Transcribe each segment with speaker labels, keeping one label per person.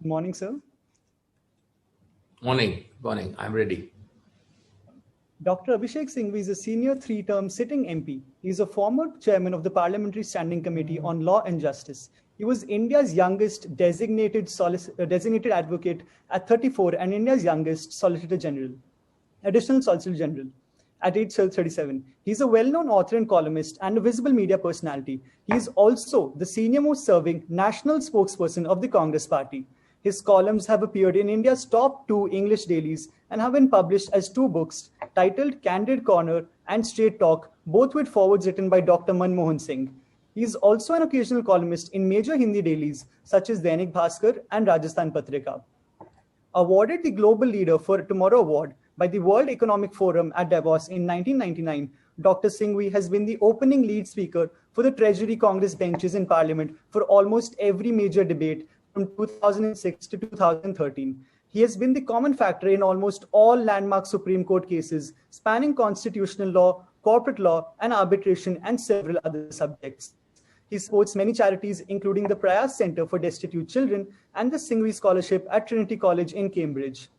Speaker 1: Good morning, sir.
Speaker 2: Morning. I'm ready.
Speaker 1: Dr. Abhishek Singhvi is a senior three-term sitting MP. He is a former chairman of the Parliamentary Standing Committee on Law and Justice. He was India's youngest designated advocate at 34 and India's youngest additional Solicitor General at age 37. He's a well-known author and columnist and a visible media personality. He is also the senior-most serving national spokesperson of the Congress Party. His columns have appeared in India's top 2 English dailies and have been published as 2 books titled Candid Corner and Straight Talk, both with forwards written by Dr. Manmohan Singh. He is also an occasional columnist in major Hindi dailies such as Dainik Bhaskar and Rajasthan Patrika. Awarded the Global Leader for Tomorrow Award by the World Economic Forum at Davos in 1999, Dr. Singhvi has been the opening lead speaker for the Treasury Congress benches in Parliament for almost every major debate from 2006 to 2013. He has been the common factor in almost all landmark Supreme Court cases spanning constitutional law, corporate law, and arbitration, and several other subjects. He supports many charities, including the Prayas Center for Destitute Children and the Singhvi Scholarship at Trinity College in Cambridge.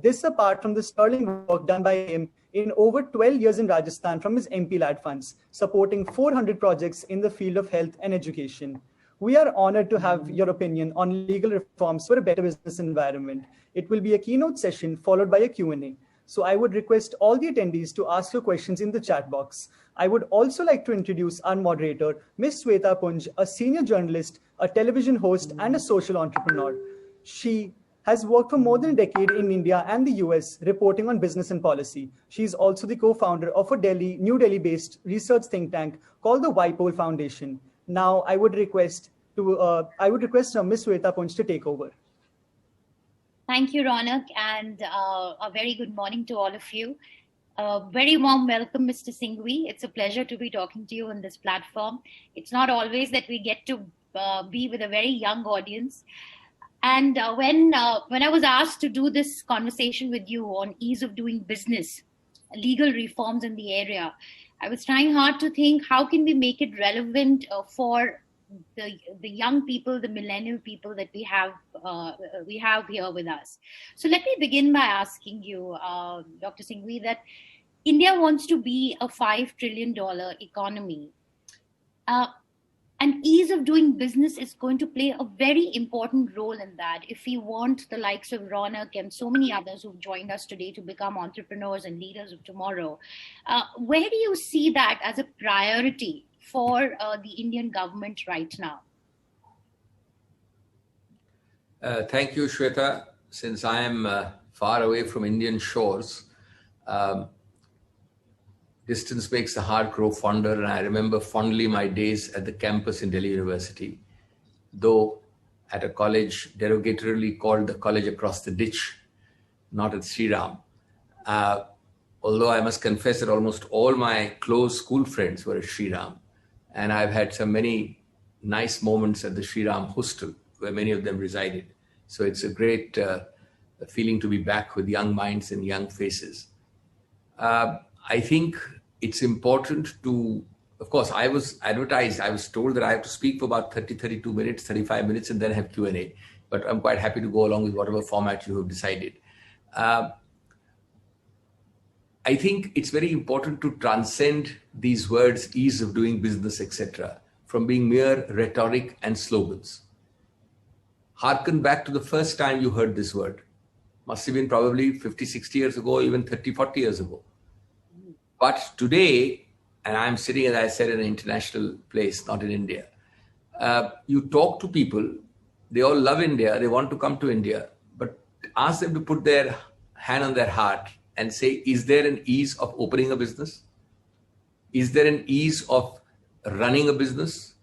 Speaker 1: This apart from the sterling work done by him in over 12 years in Rajasthan from his MP led funds, supporting 400 projects in the field of health and education. We are honored to have your opinion on legal reforms for a better business environment. It will be a keynote session followed by a Q&A. So I would request all the attendees to ask your questions in the chat box. I would also like to introduce our moderator, Ms. Sweta Punj, a senior journalist, a television host, and a social entrepreneur. She has worked for more than a decade in India and the US, reporting on business and policy. She is also the co-founder of a New Delhi-based research think tank called the WIPOL Foundation. Now, I would request Ms. Sweta Punj to take over.
Speaker 3: Thank you, Ronak, and a very good morning to all of you. Very warm welcome, Mr. Singhvi. It's a pleasure to be talking to you on this platform. It's not always that we get to be with a very young audience. And when I was asked to do this conversation with you on ease of doing business, legal reforms in the area, I was trying hard to think how can we make it relevant for the young people, the millennial people that we have here with us. So let me begin by asking you, Dr. Singhvi, that India wants to be a $5 trillion economy. And ease of doing business is going to play a very important role in that if we want the likes of Ronak and so many others who've joined us today to become entrepreneurs and leaders of tomorrow. Where do you see that as a priority for the Indian government right now?
Speaker 2: Thank you, Shweta. Since I am far away from Indian shores, distance makes the heart grow fonder, and I remember fondly my days at the campus in Delhi University, though at a college derogatorily called the college across the ditch, not at Sri Ram. Although I must confess that almost all my close school friends were at Sri Ram, and I've had so many nice moments at the Sri Ram hostel where many of them resided. So it's a great feeling to be back with young minds and young faces. I think it's important to, of course, I was told that I have to speak for about 32 minutes, 35 minutes, and then have Q&A. But I'm quite happy to go along with whatever format you have decided. I think it's very important to transcend these words, ease of doing business, etc., from being mere rhetoric and slogans. Harken back to the first time you heard this word. Must have been probably 50, 60 years ago, even 30, 40 years ago. But today, and I'm sitting, as I said, in an international place, not in India, you talk to people, they all love India, they want to come to India, but ask them to put their hand on their heart and say, is there an ease of opening a business? Is there an ease of running a business?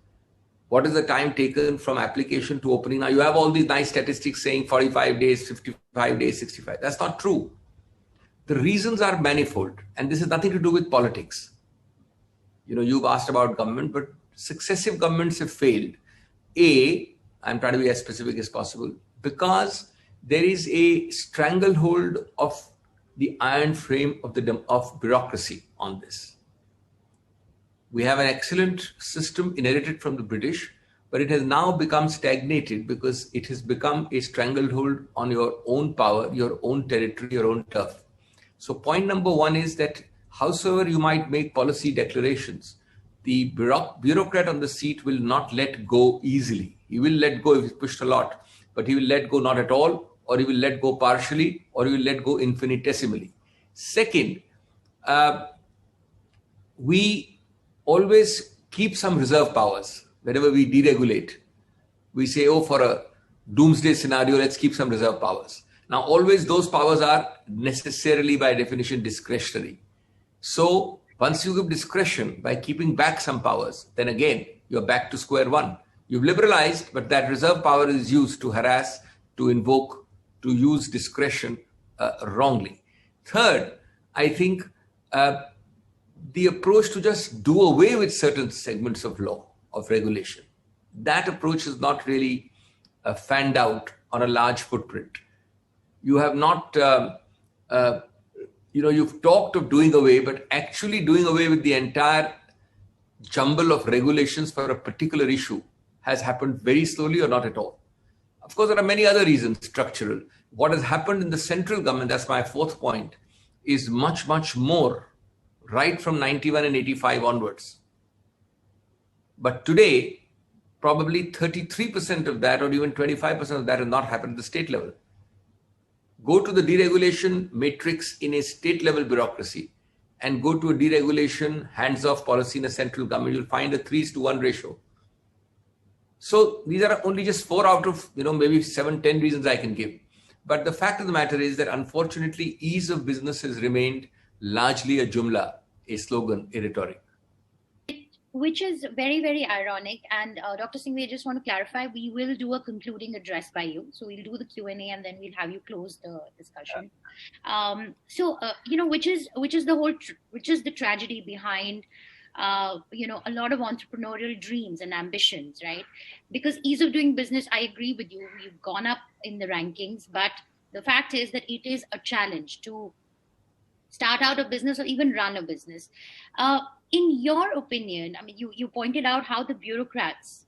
Speaker 2: What is the time taken from application to opening? Now, you have all these nice statistics saying 45 days, 55 days, 65. That's not true. The reasons are manifold, and this has nothing to do with politics. You know, you've asked about government, but successive governments have failed. I'm trying to be as specific as possible, because there is a stranglehold of the iron frame of bureaucracy on this. We have an excellent system inherited from the British, but it has now become stagnated because it has become a stranglehold on your own power, your own territory, your own turf. So point number one is that howsoever you might make policy declarations, the bureaucrat on the seat will not let go easily. He will let go if he's pushed a lot, but he will let go not at all, or he will let go partially, or he will let go infinitesimally. Second, we always keep some reserve powers. Whenever we deregulate, we say, oh, for a doomsday scenario, let's keep some reserve powers. Now, always those powers are necessarily by definition discretionary. So once you give discretion by keeping back some powers, then again, you're back to square one. You've liberalized, but that reserve power is used to harass, to invoke, to use discretion wrongly. Third, I think the approach to just do away with certain segments of law, of regulation, that approach is not really fanned out on a large footprint. You have not, you've talked of doing away, but actually doing away with the entire jumble of regulations for a particular issue has happened very slowly or not at all. Of course, there are many other reasons, structural. What has happened in the central government, that's my fourth point, is much, much more right from 91 and 85 onwards. But today, probably 33% of that or even 25% of that has not happened at the state level. Go to the deregulation matrix in a state level bureaucracy and go to a deregulation hands-off policy in a central government, you'll find a 3:1 ratio. So these are only just 4 out of maybe 7, 10 reasons I can give. But the fact of the matter is that unfortunately, ease of business has remained largely a jumla, a slogan, a rhetoric.
Speaker 3: Which is very, very ironic. And Dr. Singhvi, I just want to clarify, we will do a concluding address by you. So we'll do the Q&A and then we'll have you close the discussion. Which is the tragedy behind, a lot of entrepreneurial dreams and ambitions, right? Because ease of doing business, I agree with you, we've gone up in the rankings, but the fact is that it is a challenge to start out a business or even run a business. In your opinion, I mean, you pointed out how the bureaucrats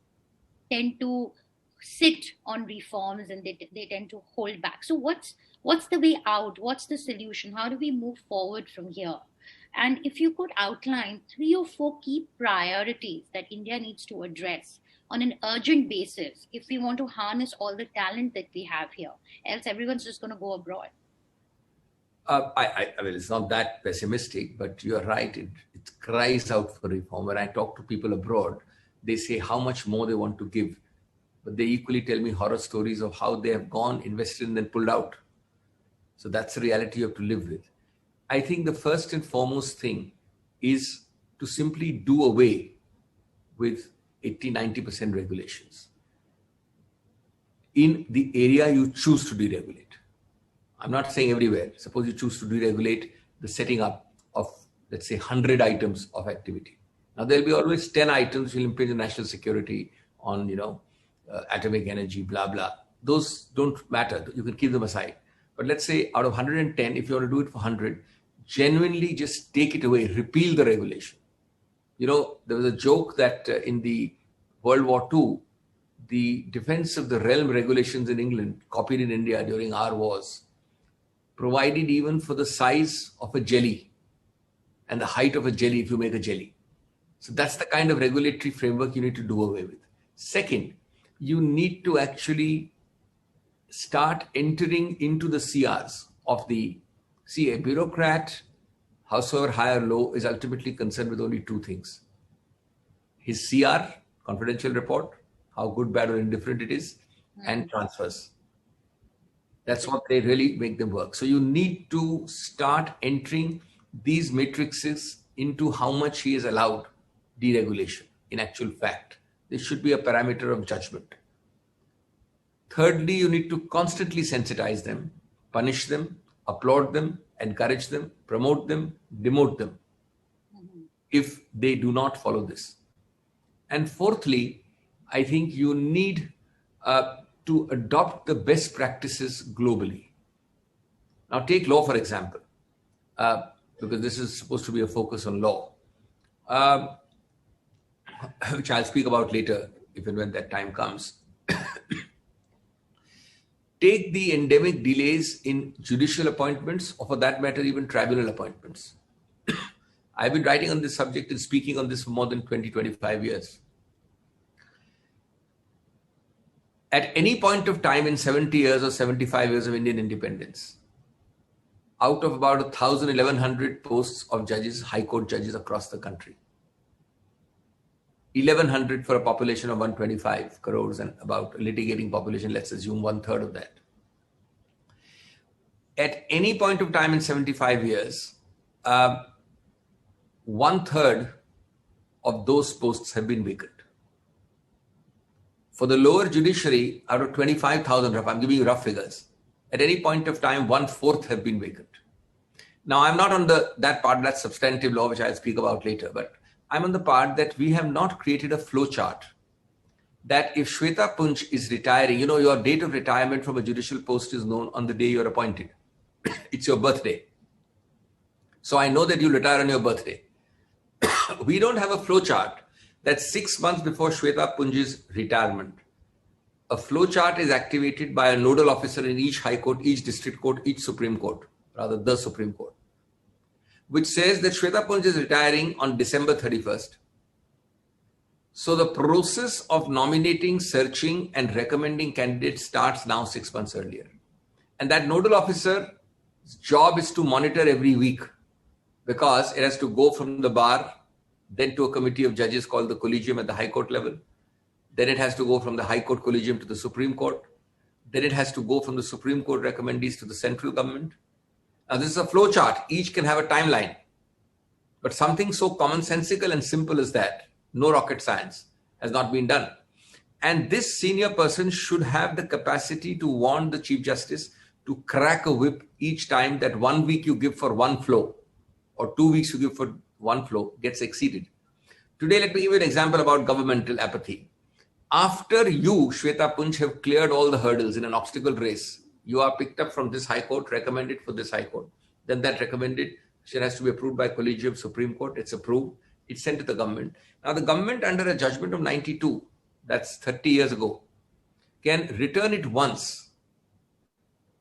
Speaker 3: tend to sit on reforms and they tend to hold back. So what's the way out? What's the solution? How do we move forward from here? And if you could outline 3 or 4 key priorities that India needs to address on an urgent basis if we want to harness all the talent that we have here, else everyone's just going to go abroad.
Speaker 2: I mean, it's not that pessimistic, but you are right. It cries out for reform. When I talk to people abroad, they say how much more they want to give, but they equally tell me horror stories of how they have gone, invested, and then pulled out. So that's the reality you have to live with. I think the first and foremost thing is to simply do away with 80-90% regulations in the area you choose to deregulate. I'm not saying everywhere. Suppose you choose to deregulate the setting up of, let's say, 100 items of activity. Now, there'll be always 10 items which will impinge on national security, on, atomic energy, blah, blah. Those don't matter. You can keep them aside. But let's say out of 110, if you want to do it for 100, genuinely just take it away, repeal the regulation. There was a joke that in the World War II, the defense of the realm regulations in England, copied in India during our wars, provided even for the size of a jelly and the height of a jelly if you make a jelly. So that's the kind of regulatory framework you need to do away with. Second, you need to actually start entering into the CRs of a bureaucrat, howsoever high or low, is ultimately concerned with only 2 things. His CR, confidential report, how good, bad or indifferent it is, and transfers. That's what they really make them work. So you need to start entering these matrices into how much he is allowed deregulation. In actual fact, this should be a parameter of judgment. Thirdly, you need to constantly sensitize them, punish them, applaud them, encourage them, promote them, demote them if they do not follow this. And fourthly, I think you need to adopt the best practices globally. Now take law, for example, because this is supposed to be a focus on law, which I'll speak about later. if and when that time comes. Take the endemic delays in judicial appointments, or for that matter, even tribunal appointments. I've been writing on this subject and speaking on this for more than 20, 25 years. At any point of time in 70 years or 75 years of Indian independence, out of about 1,000, 1,100 posts of judges, high court judges across the country, 1,100 for a population of 125 crores and about a litigating population, let's assume 1/3 of that. At any point of time in 75 years, 1/3 of those posts have been vacant. For the lower judiciary, out of 25,000, I'm giving you rough figures, at any point of time, 1/4 have been vacant. Now, I'm not on that part, that's substantive law, which I'll speak about later, but I'm on the part that we have not created a flow chart that if Shweta Punj is retiring, your date of retirement from a judicial post is known on the day you're appointed. It's your birthday. So I know that you retire on your birthday. We don't have a flow chart that 6 months before Shweta Punj's retirement, a flow chart is activated by a nodal officer in each high court, each district court, each Supreme Court, rather the Supreme Court, which says that Shweta Punj is retiring on December 31st. So the process of nominating, searching, and recommending candidates starts now 6 months earlier. And that nodal officer's job is to monitor every week, because it has to go from the bar, then to a committee of judges called the collegium at the High Court level. Then it has to go from the High Court collegium to the Supreme Court. Then it has to go from the Supreme Court recommendees to the central government. Now, this is a flow chart. Each can have a timeline. But something so commonsensical and simple as that, no rocket science, has not been done. And this senior person should have the capacity to warn the Chief Justice to crack a whip each time that 1 week you give for one flow or 2 weeks you give for one flow gets exceeded. Today, let me give you an example about governmental apathy. After you, Shweta Punj, have cleared all the hurdles in an obstacle race, you are picked up from this High Court, recommended for this High Court. Then that recommended has to be approved by Collegium Supreme Court. It's approved. It's sent to the government. Now, the government, under a judgment of 92, that's 30 years ago, can return it once.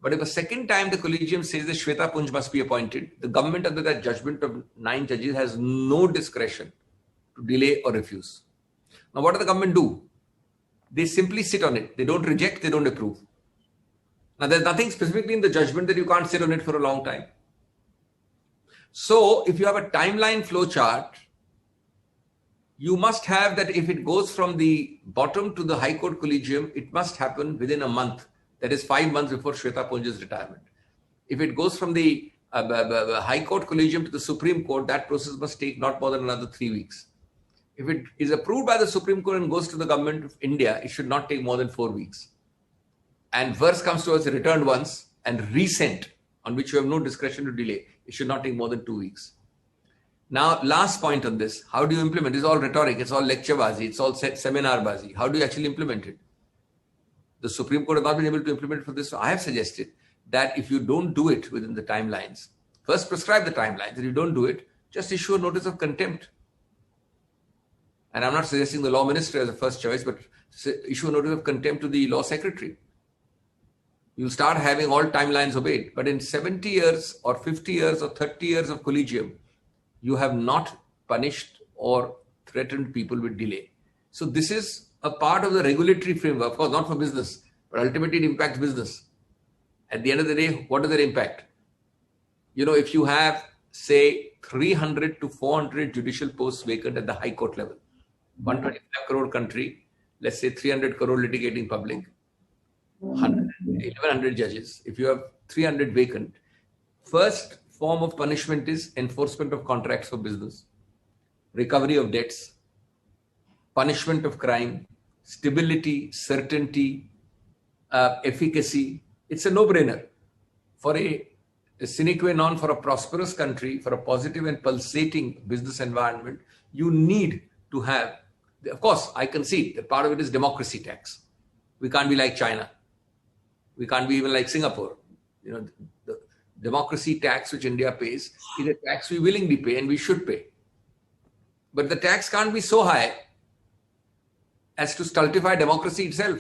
Speaker 2: But if a second time the Collegium says that Shweta Punj must be appointed, the government, under that judgment of 9 judges, has no discretion to delay or refuse. Now, what does the government do? They simply sit on it. They don't reject, they don't approve. Now, there's nothing specifically in the judgment that you can't sit on it for a long time. So, if you have a timeline flow chart, you must have that if it goes from the bottom to the High Court Collegium, it must happen within a month. That is 5 months before Shweta Punj's retirement. If it goes from the High Court Collegium to the Supreme Court, that process must take not more than another 3 weeks. If it is approved by the Supreme Court and goes to the government of India, it should not take more than 4 weeks. And worst comes to us, returned once and resent, on which you have no discretion to delay. It should not take more than 2 weeks. Now, last point on this, how do you implement? It's all rhetoric, it's all lecture-bazi, it's all seminar-bazi. How do you actually implement it? The Supreme Court has not been able to implement it for this. So I have suggested that if you don't do it within the timelines, first prescribe the timelines. If you don't do it, just issue a notice of contempt. And I'm not suggesting the law minister as a first choice, but issue a notice of contempt to the law secretary. You'll start having all timelines obeyed. But in 70 years or 50 years or 30 years of collegium, you have not punished or threatened people with delay. So this is a part of the regulatory framework, of course, not for business, but ultimately it impacts business. At the end of the day, what does it impact? If you have, say, 300 to 400 judicial posts vacant at the High Court level, 125 crore country, let's say 300 crore litigating public, 1,100 judges. If you have 300 vacant, first form of punishment is enforcement of contracts for business, recovery of debts, punishment of crime, stability, certainty, efficacy. It's a no-brainer. For a sine qua non for a prosperous country, for a positive and pulsating business environment, you need to have, of course, I concede that part of it is democracy tax. We can't be like China. We can't be even like Singapore. The democracy tax which India pays is a tax we willingly pay and we should pay. But the tax can't be so high as to stultify democracy itself.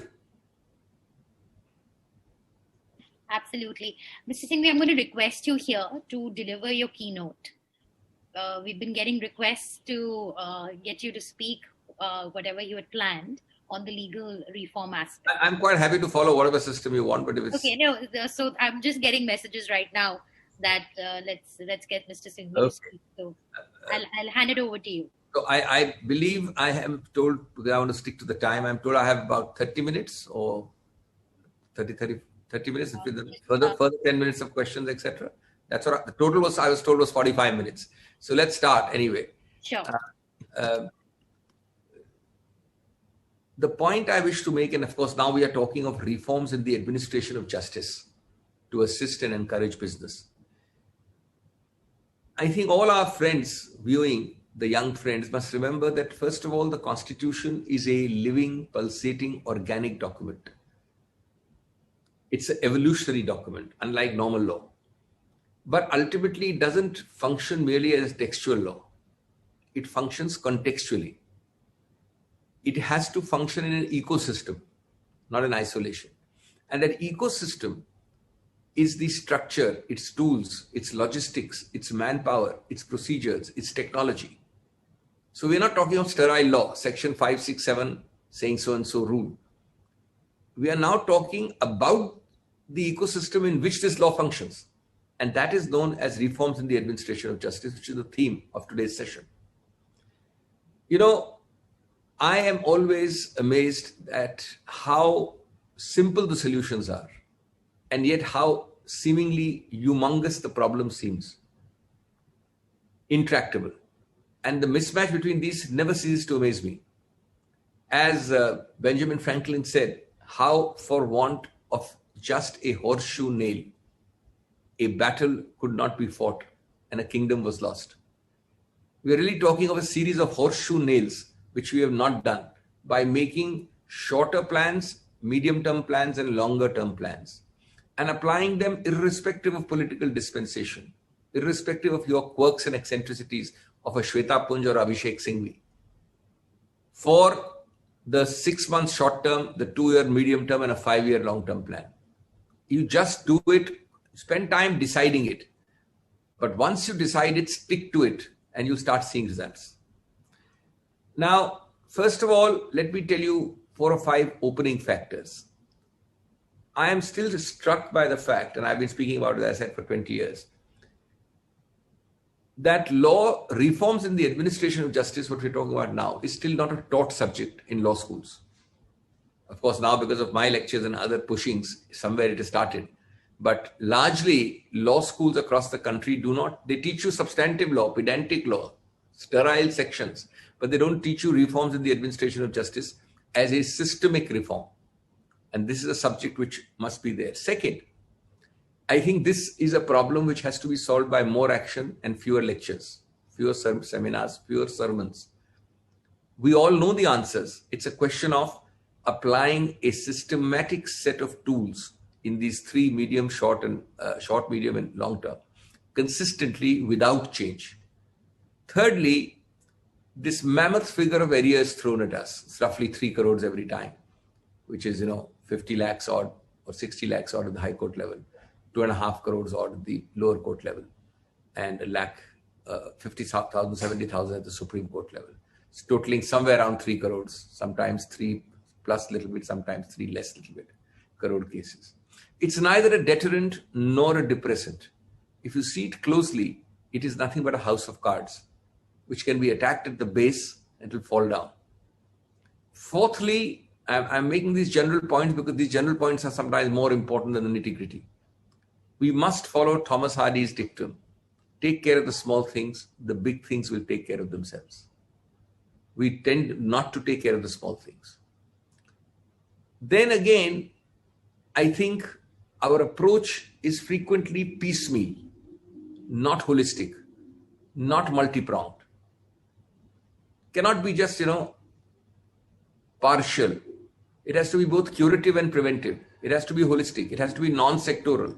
Speaker 3: Absolutely. Mr. Singhvi, I'm going to request you here to deliver your keynote. We've been getting requests to get you to speak whatever you had planned on the legal reform aspect.
Speaker 2: I'm quite happy to follow whatever system you want, but if it's...
Speaker 3: Okay, no, so I'm just getting messages right now that let's get Mr. Singhvi to speak. So I'll hand it over to you.
Speaker 2: So I believe I am told, because I want to stick to the time, I'm told I have about 30 minutes or 30 minutes, further 10 minutes of questions, etc. That's what the total was, I was told, was 45 minutes. So let's start anyway.
Speaker 3: Sure.
Speaker 2: The point I wish to make, and of course now we are talking of reforms in the administration of justice to assist and encourage business. I think all our friends viewing, the young friends, must remember that first of all, the Constitution is a living, pulsating, organic document. It's an evolutionary document, unlike normal law. But ultimately, it doesn't function merely as a textual law. It functions contextually. It has to function in an ecosystem, not in isolation. And that ecosystem is the structure, its tools, its logistics, its manpower, its procedures, its technology. So we're not talking of sterile law, section 567 saying so-and-so rule. We are now talking about the ecosystem in which this law functions. And that is known as reforms in the administration of justice, which is the theme of today's session. You know, I am always amazed at how simple the solutions are, and yet how seemingly humongous the problem seems. Intractable. And the mismatch between these never ceases to amaze me. As Benjamin Franklin said, how for want of just a horseshoe nail, a battle could not be fought and a kingdom was lost. We are really talking of a series of horseshoe nails, which we have not done by making shorter plans, medium-term plans, and longer-term plans, and applying them irrespective of political dispensation, irrespective of your quirks and eccentricities of a Shweta Punj or Abhishek Singhvi. For the 6 month short term, the 2 year medium term, and a 5 year long term plan. You just do it, spend time deciding it. But once you decide it, stick to it, and you start seeing results. Now, first of all, let me tell you 4 or 5 opening factors. I am still struck by the fact, and I've been speaking about it, as I said, for 20 years, that law reforms in the administration of justice, what we're talking about now, is still not a taught subject in law schools. Of course, now because of my lectures and other pushings, somewhere it has started. But largely, law schools across the country they teach you substantive law, pedantic law, sterile sections, but they don't teach you reforms in the administration of justice as a systemic reform. And this is a subject which must be there. Second, I think this is a problem which has to be solved by more action and fewer lectures, fewer seminars, fewer sermons. We all know the answers. It's a question of applying a systematic set of tools in these 3 medium, short, medium, and long term, consistently without change. Thirdly, this mammoth figure of arrears thrown at us, it's roughly 3 crores every time, which is, 50 lakhs odd or 60 lakhs odd at the High Court level, 2.5 crores odd at the lower court level, and a lakh, 50,000, 70,000 at the Supreme Court level. It's totaling somewhere around 3 crores, sometimes 3 plus little bit, sometimes 3 less little bit crore cases. It's neither a deterrent nor a depressant. If you see it closely, it is nothing but a house of cards, which can be attacked at the base and it will fall down. Fourthly, I'm making these general points because these general points are sometimes more important than the nitty-gritty. We must follow Thomas Hardy's dictum. Take care of the small things, the big things will take care of themselves. We tend not to take care of the small things. Then again, I think our approach is frequently piecemeal, not holistic, not multi-pronged. Cannot be just, partial. It has to be both curative and preventive. It has to be holistic. It has to be non-sectoral.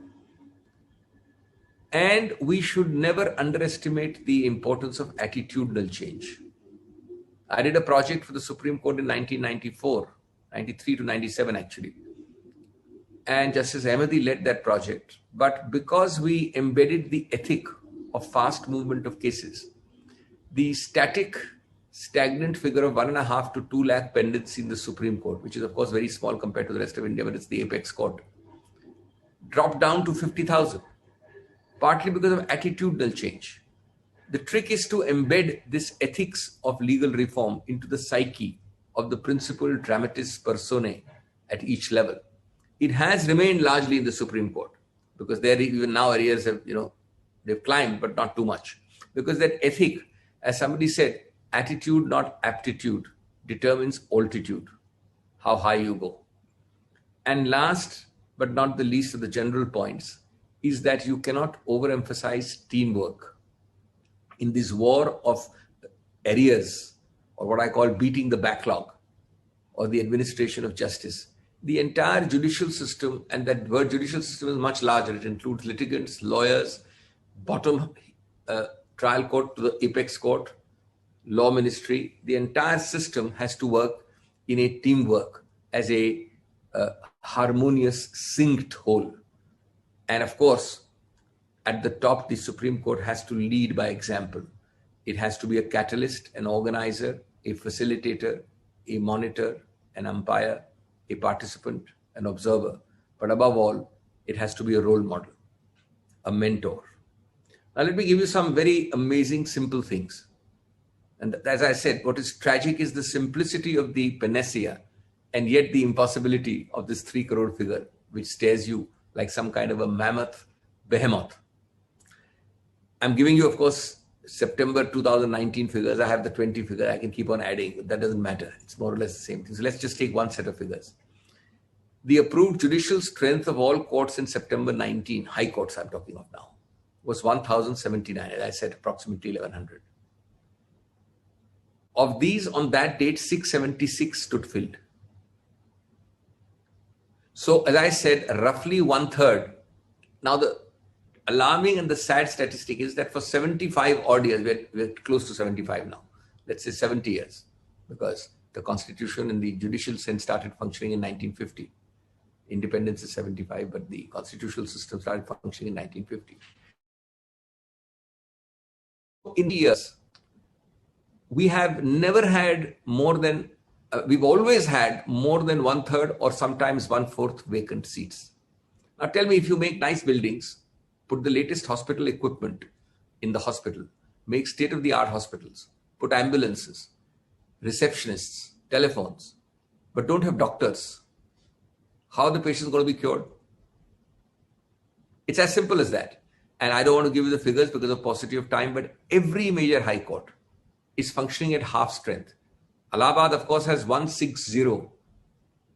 Speaker 2: And we should never underestimate the importance of attitudinal change. I did a project for the Supreme Court in 1994, 93 to 97 actually. And Justice Ahmadi led that project. But because we embedded the ethic of fast movement of cases, the stagnant figure of 1.5 to 2 lakh pendants in the Supreme Court, which is of course very small compared to the rest of India, but it's the apex court, dropped down to 50,000, partly because of attitudinal change. The trick is to embed this ethics of legal reform into the psyche of the principal dramatis personae at each level. It has remained largely in the Supreme Court because there even now areas have, they've climbed, but not too much. Because that ethic, as somebody said, attitude, not aptitude, determines altitude, how high you go. And last, but not the least of the general points, is that you cannot overemphasize teamwork. In this war of areas, or what I call beating the backlog, or the administration of justice, the entire judicial system, and that word judicial system is much larger. It includes litigants, lawyers, bottom trial court to the apex court, law ministry. The entire system has to work in a teamwork as a harmonious, synced whole. And of course, at the top, the Supreme Court has to lead by example. It has to be a catalyst, an organizer, a facilitator, a monitor, an umpire, a participant, an observer. But above all, it has to be a role model, a mentor. Now, let me give you some very amazing, simple things. And as I said, what is tragic is the simplicity of the panacea and yet the impossibility of this 3 crore figure, which stares you like some kind of a mammoth behemoth. I'm giving you, of course, September 2019 figures. I have the 20 figure. I can keep on adding. That doesn't matter. It's more or less the same thing. So let's just take one set of figures. The approved judicial strength of all courts in September 19, high courts I'm talking of now, was 1,079. As I said, approximately 1,100. Of these, on that date, 676 stood filled. So, as I said, roughly 1/3. Now, the alarming and the sad statistic is that for 75 odd years, we're close to 75 now, let's say 70 years, because the constitution in the judicial sense started functioning in 1950. Independence is 75, but the constitutional system started functioning in 1950. In the years, we have never had more than, we've always had more than 1/3 or sometimes 1/4 vacant seats. Now tell me, if you make nice buildings, put the latest hospital equipment in the hospital, make state-of-the-art hospitals, put ambulances, receptionists, telephones, but don't have doctors, how are the patients going to be cured? It's as simple as that. And I don't want to give you the figures because of paucity of time, but every major high court is functioning at half strength. Allahabad, of course, has 160.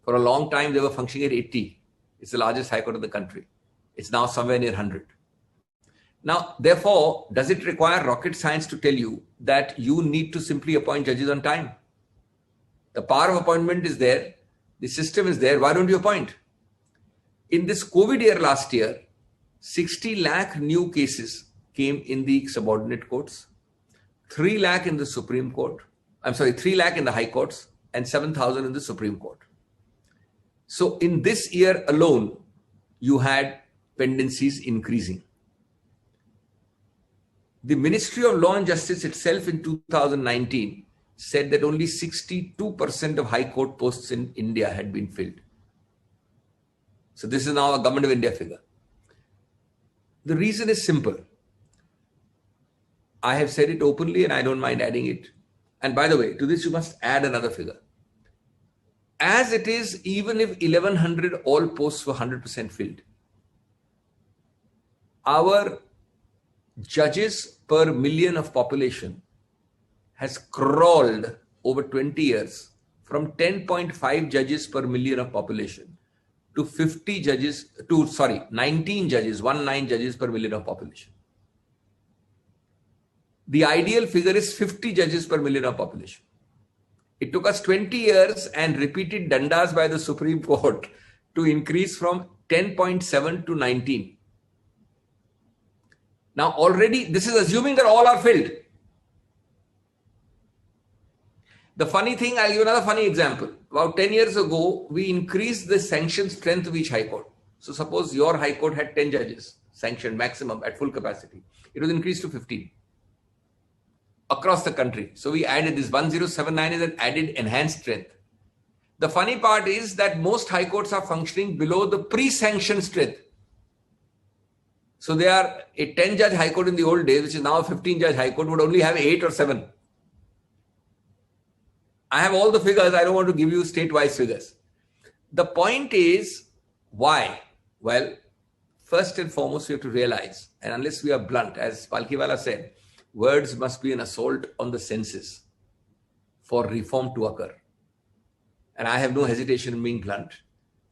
Speaker 2: For a long time, they were functioning at 80. It's the largest high court of the country. It's now somewhere near 100. Now, therefore, does it require rocket science to tell you that you need to simply appoint judges on time? The power of appointment is there. The system is there. Why don't you appoint? In this COVID year last year, 60 lakh new cases came in the subordinate courts, 3 lakh in the Supreme Court, 3 lakh in the high courts, and 7,000 in the Supreme Court. So in this year alone, you had pendencies increasing. The Ministry of Law and Justice itself in 2019 said that only 62% of high court posts in India had been filled. So this is now a Government of India figure. The reason is simple. I have said it openly and I don't mind adding it. And by the way, to this you must add another figure. As it is, even if 1,100 all posts were 100% filled, our judges per million of population has crawled over 20 years from 10.5 judges per million of population to 19 judges, 19 judges per million of population. The ideal figure is 50 judges per million of population. It took us 20 years and repeated dandas by the Supreme Court to increase from 10.7 to 19. Now already, this is assuming that all are filled. The funny thing, I'll give another funny example. About 10 years ago, we increased the sanction strength of each High Court. So suppose your High Court had 10 judges, sanctioned maximum at full capacity. It was increased to 15 across the country. So we added this 1079 is an added enhanced strength. The funny part is that most High Courts are functioning below the pre-sanctioned strength. So they are a 10-judge High Court in the old days, which is now a 15-judge High Court, would only have 8 or 7. I have all the figures. I don't want to give you state-wise figures. The point is, why? Well, first and foremost, we have to realize, and unless we are blunt, as Palkhiwala said, words must be an assault on the senses for reform to occur. And I have no hesitation in being blunt.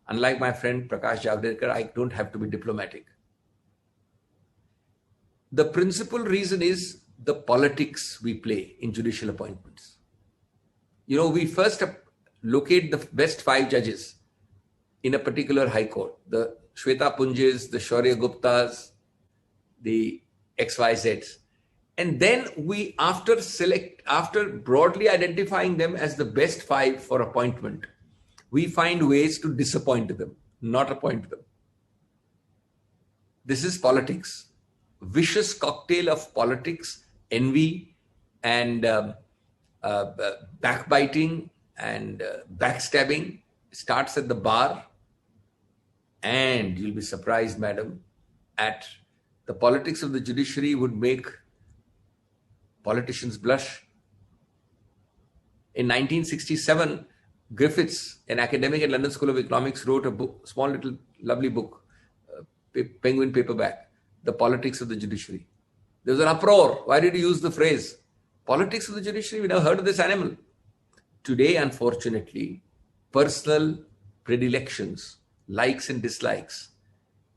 Speaker 2: Unlike my friend Prakash Javadekar, I don't have to be diplomatic. The principal reason is the politics we play in judicial appointments. We first locate the best 5 judges in a particular High Court. The Shweta Punjis, the Shaurya Guptas, the XYZs. And then we, after broadly identifying them as the best 5 for appointment, we find ways to disappoint them, not appoint them. This is politics. Vicious cocktail of politics, envy, and backbiting and backstabbing starts at the bar. And you'll be surprised, madam, at the politics of the judiciary would make politicians blush. In 1967, Griffiths, an academic at London School of Economics, wrote a book, small little lovely book, Penguin paperback, The Politics of the Judiciary. There was an uproar. Why did he use the phrase? Politics of the judiciary? We never heard of this animal. Today, unfortunately, personal predilections, likes and dislikes,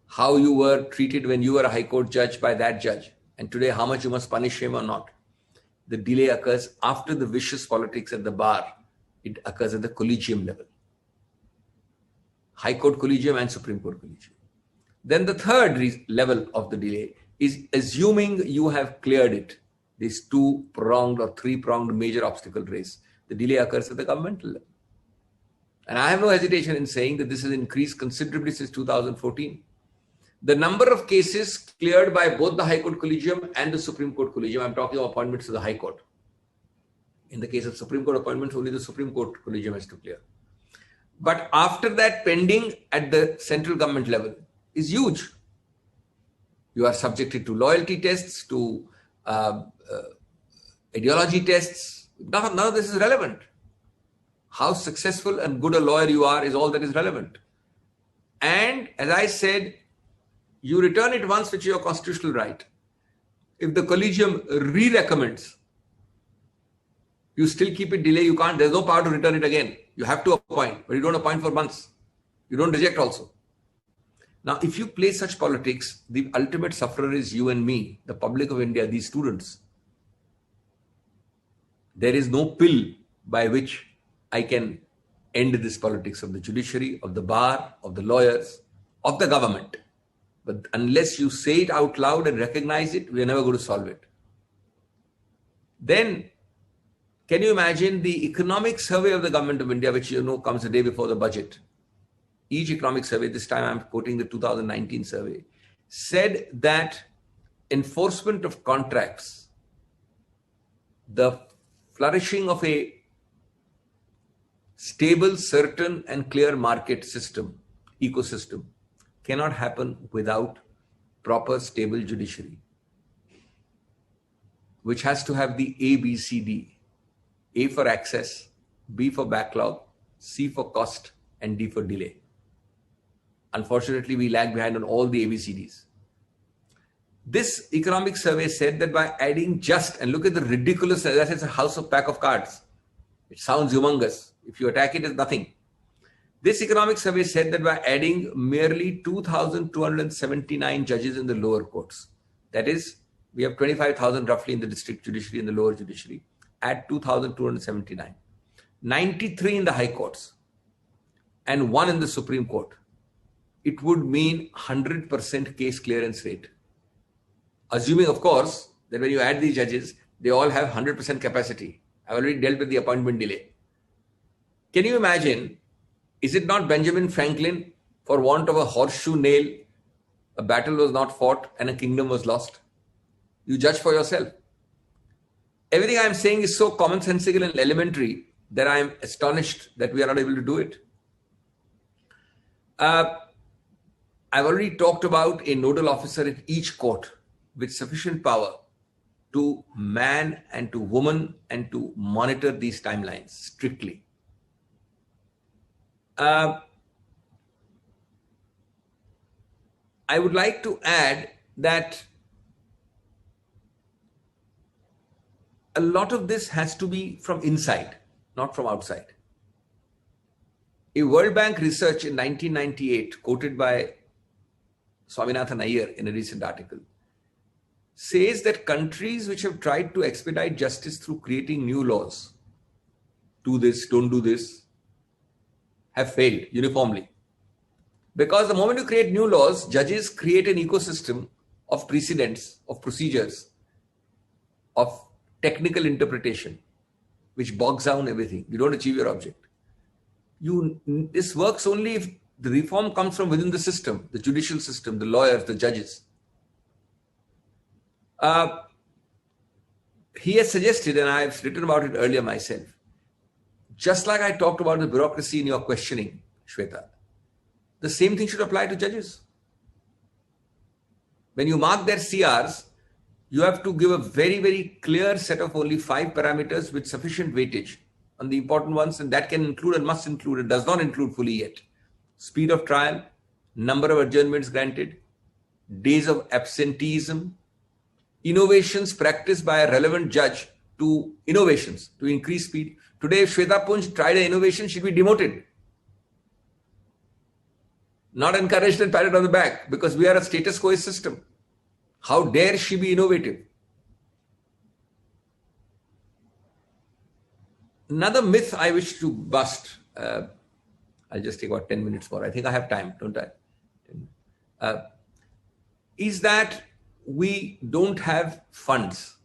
Speaker 2: how you were treated when you were a High Court judge by that judge, and today how much you must punish him or not. The delay occurs after the vicious politics at the bar. It occurs at the collegium level. High Court collegium and Supreme Court collegium. Then the third level of the delay is assuming you have cleared it. This 2-pronged or 3-pronged major obstacle race. The delay occurs at the governmental level. And I have no hesitation in saying that this has increased considerably since 2014. The number of cases cleared by both the High Court Collegium and the Supreme Court Collegium, I'm talking of appointments to the High Court. In the case of Supreme Court appointments, only the Supreme Court Collegium has to clear. But after that, pending at the central government level is huge. You are subjected to loyalty tests, to ideology tests. None of this is relevant. How successful and good a lawyer you are is all that is relevant. And as I said, you return it once, which is your constitutional right. If the collegium re-recommends, you still keep it delay. You can't, there's no power to return it again. You have to appoint, but you don't appoint for months. You don't reject also. Now, if you play such politics, the ultimate sufferer is you and me, the public of India, these students. There is no pill by which I can end this politics of the judiciary, of the bar, of the lawyers, of the government. But unless you say it out loud and recognize it, we are never going to solve it. Then, can you imagine the economic survey of the government of India, which comes a day before the budget? Each economic survey, this time I'm quoting the 2019 survey, said that enforcement of contracts, the flourishing of a stable, certain and clear market system, ecosystem, cannot happen without proper, stable judiciary, which has to have the A, B, C, D. A for access, B for backlog, C for cost, and D for delay. Unfortunately, we lag behind on all the ABCDs. This economic survey said that by adding and look at the ridiculous, that is a house of pack of cards. It sounds humongous. If you attack it, it's nothing. This economic survey said that by adding merely 2,279 judges in the lower courts, that is, we have 25,000 roughly in the district judiciary and the lower judiciary, at 2,279, 93 in the high courts, and 1 in the Supreme Court, it would mean 100% case clearance rate. Assuming, of course, that when you add these judges, they all have 100% capacity. I've already dealt with the appointment delay. Can you imagine, is it not Benjamin Franklin, for want of a horseshoe nail, a battle was not fought and a kingdom was lost? You judge for yourself. Everything I'm saying is so commonsensical and elementary that I'm astonished that we are not able to do it. I've already talked about a nodal officer at each court with sufficient power to man and to woman and to monitor these timelines strictly. I would like to add that a lot of this has to be from inside, not from outside. A World Bank research in 1998, quoted by Swaminathan Iyer in a recent article, says that countries which have tried to expedite justice through creating new laws, do this, don't do this, have failed uniformly. Because the moment you create new laws, judges create an ecosystem of precedents, of procedures, of technical interpretation, which bogs down everything. You don't achieve your object. This works only if the reform comes from within the system, the judicial system, the lawyers, the judges. He has suggested, and I've written about it earlier myself, just like I talked about the bureaucracy in your questioning, Shweta, the same thing should apply to judges. When you mark their CRs, you have to give a very, very clear set of only 5 parameters with sufficient weightage on the important ones, and that can include and must include, it does not include fully yet, speed of trial, number of adjournments granted, days of absenteeism, innovations practiced by a relevant judge to innovations to increase speed. Today, if Shweta Punj tried an innovation, she'd be demoted. Not encouraged and patted on the back, because we are a status quo system. How dare she be innovative? Another myth I wish to bust, I'll just take about 10 minutes more. I think I have time, don't I? Is that we don't have funds.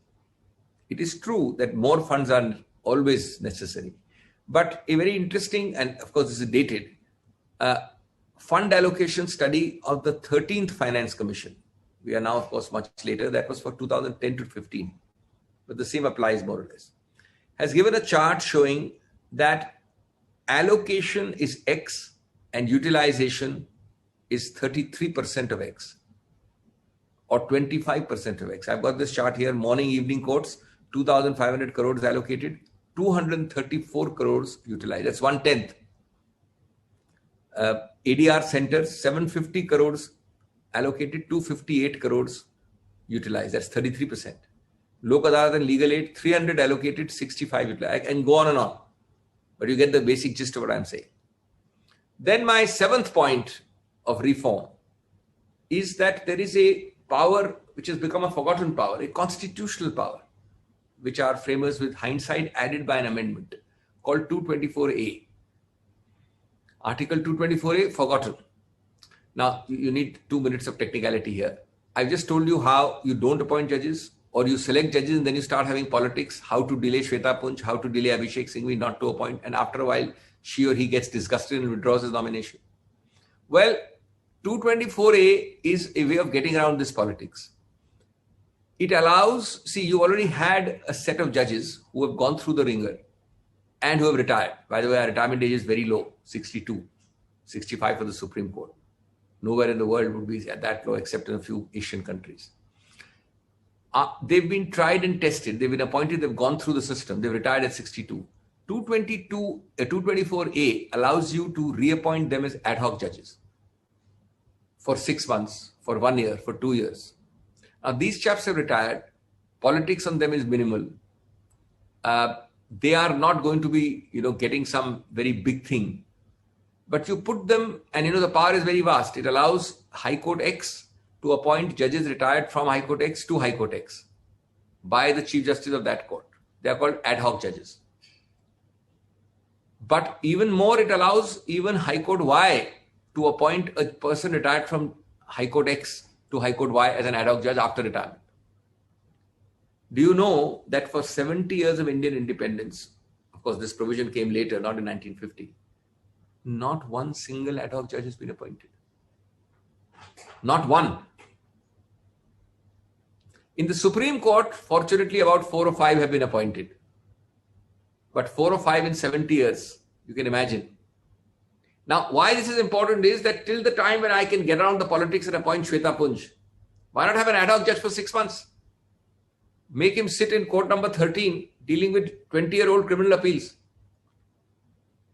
Speaker 2: It is true that more funds are always necessary. But a very interesting, and of course this is dated, fund allocation study of the 13th Finance Commission. We are now, of course, much later. That was for 2010 to 15. But the same applies more or less. Has given a chart showing that allocation is X and utilization is 33% of X or 25% of X. I've got this chart here, morning, evening courts, 2,500 crores allocated, 234 crores utilized. That's 1/10. ADR centers, 750 crores allocated, 258 crores utilized. That's 33%. Lok Adalat and legal aid, 300 allocated, 65 utilized, and go on and on. But you get the basic gist of what I'm saying. Then my 7th point of reform is that there is a power which has become a forgotten power, a constitutional power, which our framers with hindsight added by an amendment called 224A. Article 224A, forgotten. Now, you need 2 minutes of technicality here. I've just told you how you don't appoint judges, or you select judges and then you start having politics, how to delay Shweta Punj, how to delay Abhishek Singhvi not to appoint, and after a while, she or he gets disgusted and withdraws his nomination. Well, 224A is a way of getting around this politics. It allows, see, you already had a set of judges who have gone through the ringer and who have retired. By the way, our retirement age is very low, 62, 65 for the Supreme Court. Nowhere in the world would be at that low except in a few Asian countries. They've been tried and tested. They've been appointed. They've gone through the system. They've retired at 62. 224A allows you to reappoint them as ad hoc judges for 6 months, for 1 year, for 2 years. Now, these chaps have retired. Politics on them is minimal. They are not going to be, getting some very big thing. But you put them, and the power is very vast. It allows High Court X to appoint judges retired from High Court X to High Court X by the Chief Justice of that court. They are called ad hoc judges. But even more, it allows even High Court Y to appoint a person retired from High Court X to High Court Y as an ad hoc judge after retirement. Do you know that for 70 years of Indian independence, of course, this provision came later, not in 1950, not one single ad hoc judge has been appointed. Not one. In the Supreme Court, fortunately, about 4 or 5 have been appointed. But 4 or 5 in 70 years, you can imagine. Now, why this is important is that till the time when I can get around the politics and appoint Shweta Punj, why not have an ad hoc judge for 6 months? Make him sit in court number 13 dealing with 20-year-old criminal appeals.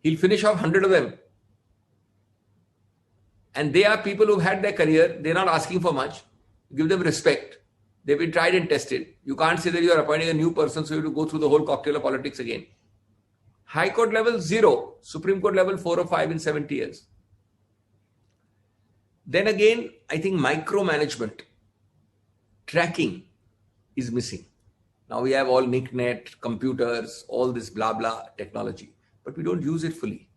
Speaker 2: He'll finish off 100 of them. And they are people who've had their career. They're not asking for much. Give them respect. They've been tried and tested. You can't say that you are appointing a new person, so you have to go through the whole cocktail of politics again. High Court level, 0. Supreme Court level, 4 or 5 in 70 years. Then again, I think micromanagement, tracking is missing. Now we have all NICNet, computers, all this blah, blah technology, but we don't use it fully.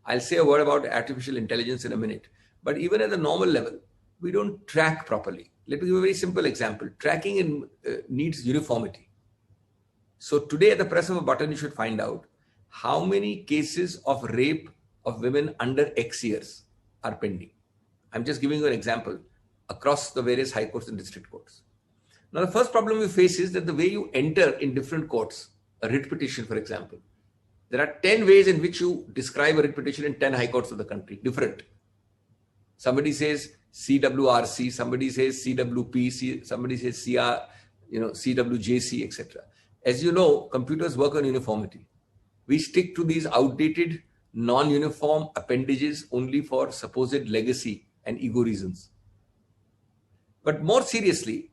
Speaker 2: I'll say a word about artificial intelligence in a minute. But even at the normal level, we don't track properly. Let me give a very simple example. Tracking needs uniformity. So today at the press of a button, you should find out how many cases of rape of women under X years are pending. I'm just giving you an example across the various high courts and district courts. Now, the first problem you face is that the way you enter in different courts, a writ petition, for example, there are 10 ways in which you describe a writ petition in 10 high courts of the country, different. Somebody says CWRC, somebody says CWP, somebody says CR, CWJC, etc. As you know, computers work on uniformity. We stick to these outdated, non-uniform appendages only for supposed legacy and ego reasons. But more seriously,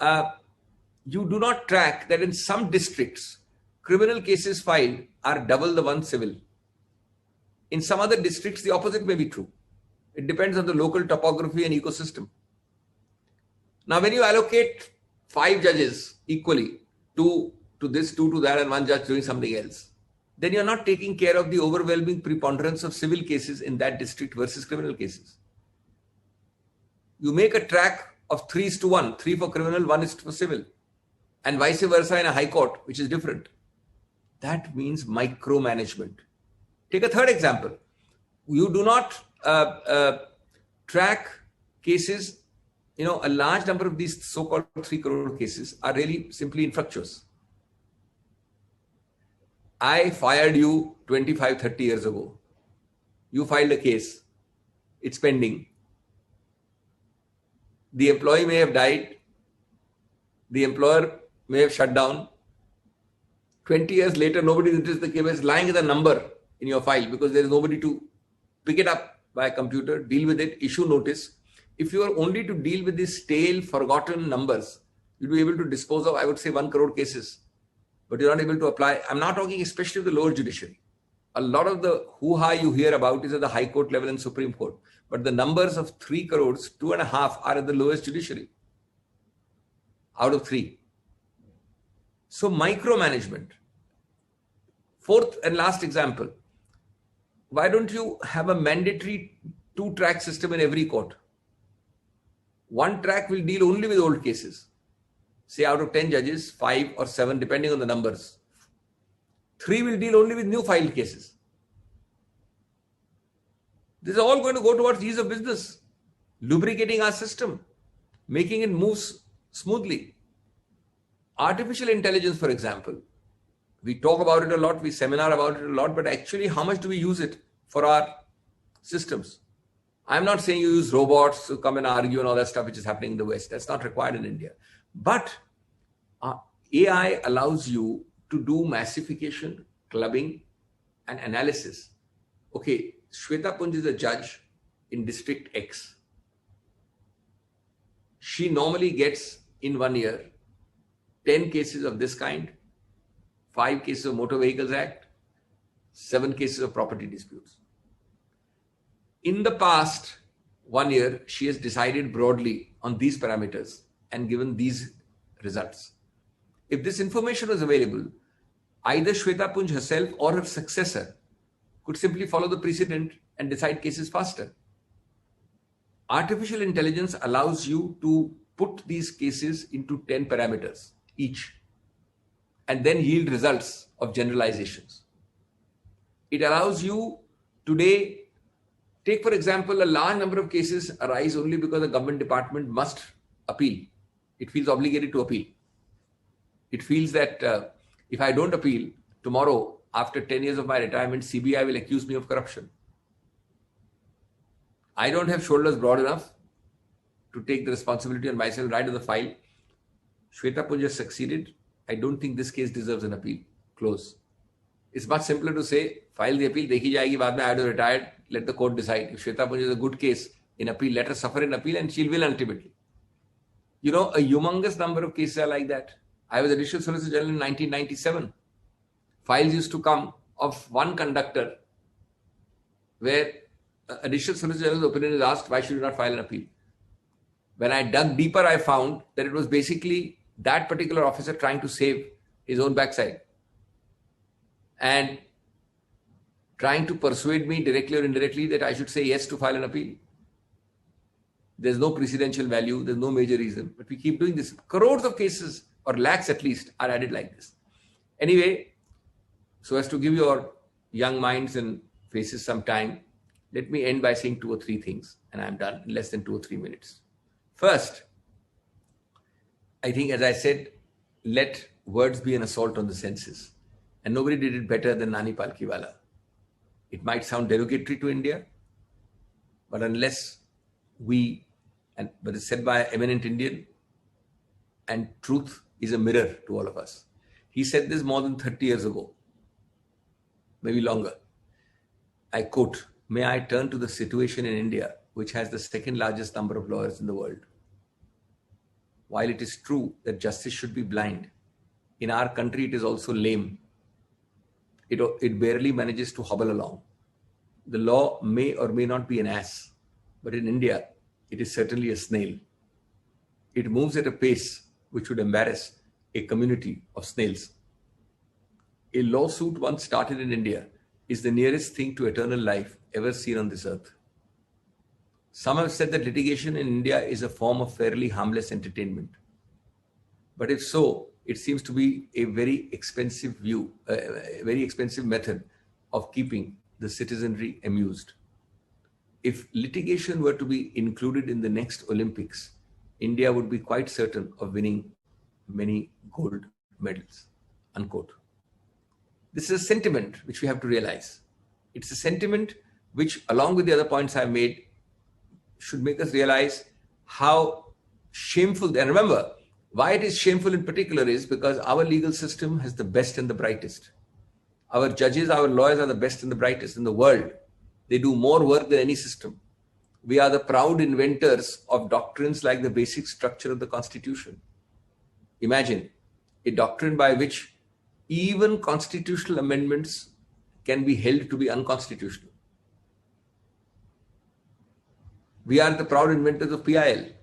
Speaker 2: you do not track that in some districts, criminal cases filed are double the one civil. In some other districts, the opposite may be true. It depends on the local topography and ecosystem. Now, when you allocate 5 judges equally, 2 to this, 2 to that, and 1 judge doing something else, then you're not taking care of the overwhelming preponderance of civil cases in that district versus criminal cases. You make a track of 3:1, 3 for criminal, 1 is for civil, and vice versa in a high court, which is different. That means micromanagement. Take a third example. You do not track cases. A large number of these so-called 3 crore cases are really simply infructuous. I fired you 25, 30 years ago. You filed a case. It's pending. The employee may have died. The employer may have shut down. 20 years later, nobody noticed the case is lying as a number in your file because there is nobody to pick it up by a computer, deal with it, issue notice. If you are only to deal with these stale, forgotten numbers, you'll be able to dispose of, I would say, 1 crore cases. But you're not able to apply. I'm not talking especially of the lower judiciary. A lot of the hoo-ha you hear about is at the High Court level and Supreme Court. But the numbers of 3 crores, 2.5 are at the lowest judiciary out of 3. So micromanagement. Fourth and last example. Why don't you have a mandatory 2-track system in every court? 1 track will deal only with old cases. Say out of 10 judges, 5 or 7, depending on the numbers. 3 will deal only with new filed cases. This is all going to go towards ease of business, lubricating our system, making it move smoothly. Artificial intelligence, for example, we talk about it a lot, we seminar about it a lot, but actually how much do we use it for our systems? I'm not saying you use robots to come and argue and all that stuff which is happening in the West. That's not required in India. But AI allows you to do massification, clubbing, and analysis. Okay, Shweta Punj is a judge in District X. She normally gets in 1 year 10 cases of this kind, 5 cases of Motor Vehicles Act, 7 cases of property disputes. In the past 1 year, she has decided broadly on these parameters and given these results. If this information was available, either Shweta Punj herself or her successor could simply follow the precedent and decide cases faster. Artificial intelligence allows you to put these cases into 10 parameters. each, and then yield results of generalizations. It allows you today, take for example, a large number of cases arise only because the government department must appeal. It feels obligated to appeal. It feels that if I don't appeal, tomorrow, after 10 years of my retirement, CBI will accuse me of corruption. I don't have shoulders broad enough to take the responsibility on myself, right to the file. Shweta Punja succeeded. I don't think this case deserves an appeal. Close. It's much simpler to say, file the appeal, dekhi jayegi, baad mein I have retired, let the court decide. If Shweta Punja is a good case in appeal, let her suffer in appeal and she'll win ultimately. You know, a humongous number of cases are like that. I was Additional Solicitor General in 1997. Files used to come of one conductor where Additional Solicitor General's opinion is asked, why should you not file an appeal? When I dug deeper, I found that it was basically that particular officer trying to save his own backside and trying to persuade me directly or indirectly that I should say yes to file an appeal. There's no precedential value, there's no major reason, but we keep doing this. Crores of cases, or lakhs at least, are added like this. Anyway, so as to give your young minds and faces some time, let me end by saying 2 or 3 things, and I'm done in less than 2 or 3 minutes. First, I think, as I said, let words be an assault on the senses. And nobody did it better than Nani Palkhiwala. It might sound derogatory to India, but unless we, but it's said by an eminent Indian, and truth is a mirror to all of us. He said this more than 30 years ago, maybe longer. I quote, "May I turn to the situation in India, which has the second largest number of lawyers in the world. While it is true that justice should be blind, in our country it is also lame. It barely manages to hobble along. The law may or may not be an ass, but in India, it is certainly a snail. It moves at a pace which would embarrass a community of snails. A lawsuit once started in India is the nearest thing to eternal life ever seen on this earth. Some have said that litigation in India is a form of fairly harmless entertainment. But if so, it seems to be a very expensive method of keeping the citizenry amused. If litigation were to be included in the next Olympics, India would be quite certain of winning many gold medals." Unquote. This is a sentiment which we have to realize. It's a sentiment which, along with the other points I've made, should make us realize how shameful, and remember, why it is shameful in particular is because our legal system has the best and the brightest. Our judges, our lawyers are the best and the brightest in the world. They do more work than any system. We are the proud inventors of doctrines like the basic structure of the Constitution. Imagine a doctrine by which even constitutional amendments can be held to be unconstitutional. We are the proud inventors of PIL.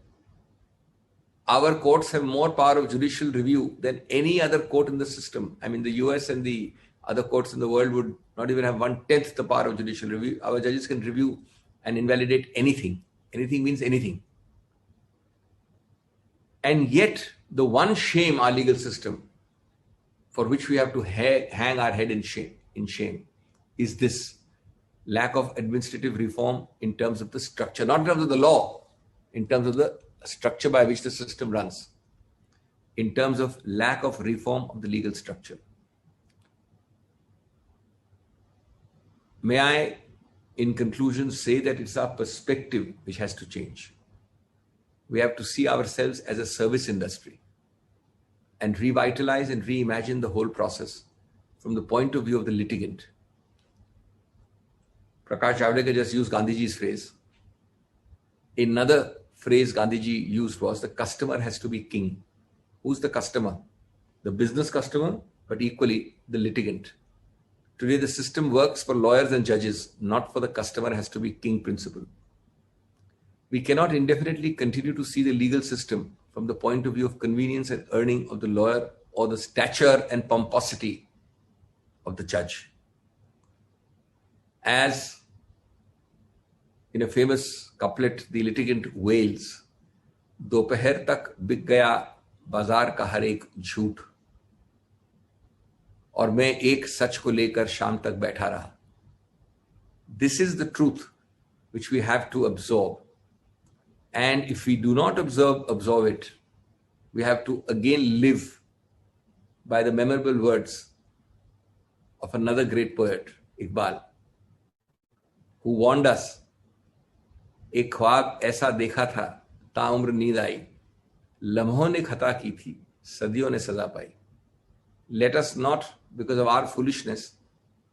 Speaker 2: Our courts have more power of judicial review than any other court in the system. I mean, the US and the other courts in the world would not even have 1/10 the power of judicial review. Our judges can review and invalidate anything. Anything means anything. And yet, the one shame our legal system, for which we have to hang our head in shame, is this lack of administrative reform in terms of the structure, not in terms of the law, in terms of the structure by which the system runs, in terms of lack of reform of the legal structure. May I, in conclusion, say that it's our perspective which has to change. We have to see ourselves as a service industry and revitalize and reimagine the whole process from the point of view of the litigant. Prakash Javadekar just used Gandhiji's phrase. Another phrase Gandhiji used was, the customer has to be king. Who's the customer? The business customer, but equally the litigant. Today, the system works for lawyers and judges, not for the customer has to be king principle. We cannot indefinitely continue to see the legal system from the point of view of convenience and earning of the lawyer or the stature and pomposity of the judge. As in a famous couplet, the litigant wails, "Dopahar tak bik gaya बाजार का हर एक झूठ, और मैं एक सच को लेकर शाम तक बैठा रहा. This is the truth which we have to absorb. And if we do not absorb it, we have to again live by the memorable words of another great poet, Iqbal, who warned us, एक ख्वाब ऐसा देखा था, ताउम्र नींद आई, लम्हों ने खता की थी, सदियों ने सजा पाई. Let us not, because of our foolishness,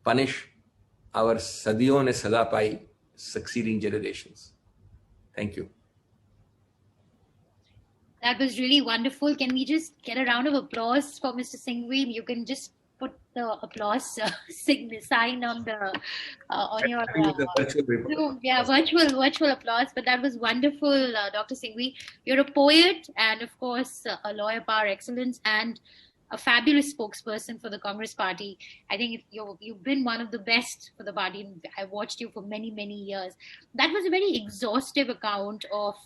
Speaker 2: punish our sadiyon ne sada pai succeeding generations. Thank you.
Speaker 3: That was really wonderful. Can we just get a round of applause for Mr. Singhvi? You can just put the applause sign on the on your Zoom. Yeah, virtual applause. But that was wonderful, Dr. Singhvi. You're a poet and, of course, a lawyer par excellence and a fabulous spokesperson for the Congress Party. I think you've been one of the best for the party. I watched you for many, many years. That was a very exhaustive account of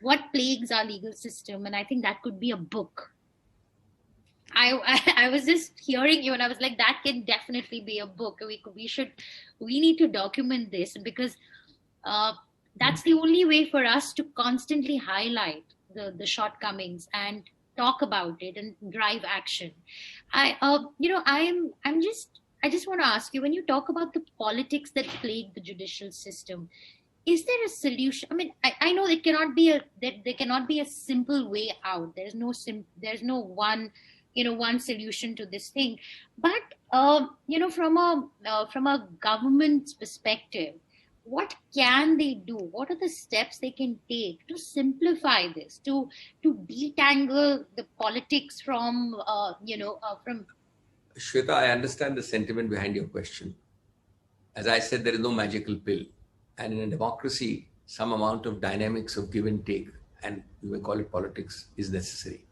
Speaker 3: what plagues our legal system, and I think that could be a book. I was just hearing you, and I was like, that can definitely be a book. We need to document this, because that's the only way for us to constantly highlight the shortcomings and talk about it and drive action. I just want to ask you, when you talk about the politics that plague the judicial system, is there a solution? I mean, I know there cannot be a simple way out. There's no one solution to this thing. But from a government's perspective, what can they do? What are the steps they can take to simplify this, to detangle the politics from
Speaker 2: Shweta, I understand the sentiment behind your question. As I said, there is no magical pill. And in a democracy, some amount of dynamics of give and take, and you may call it politics, is necessary.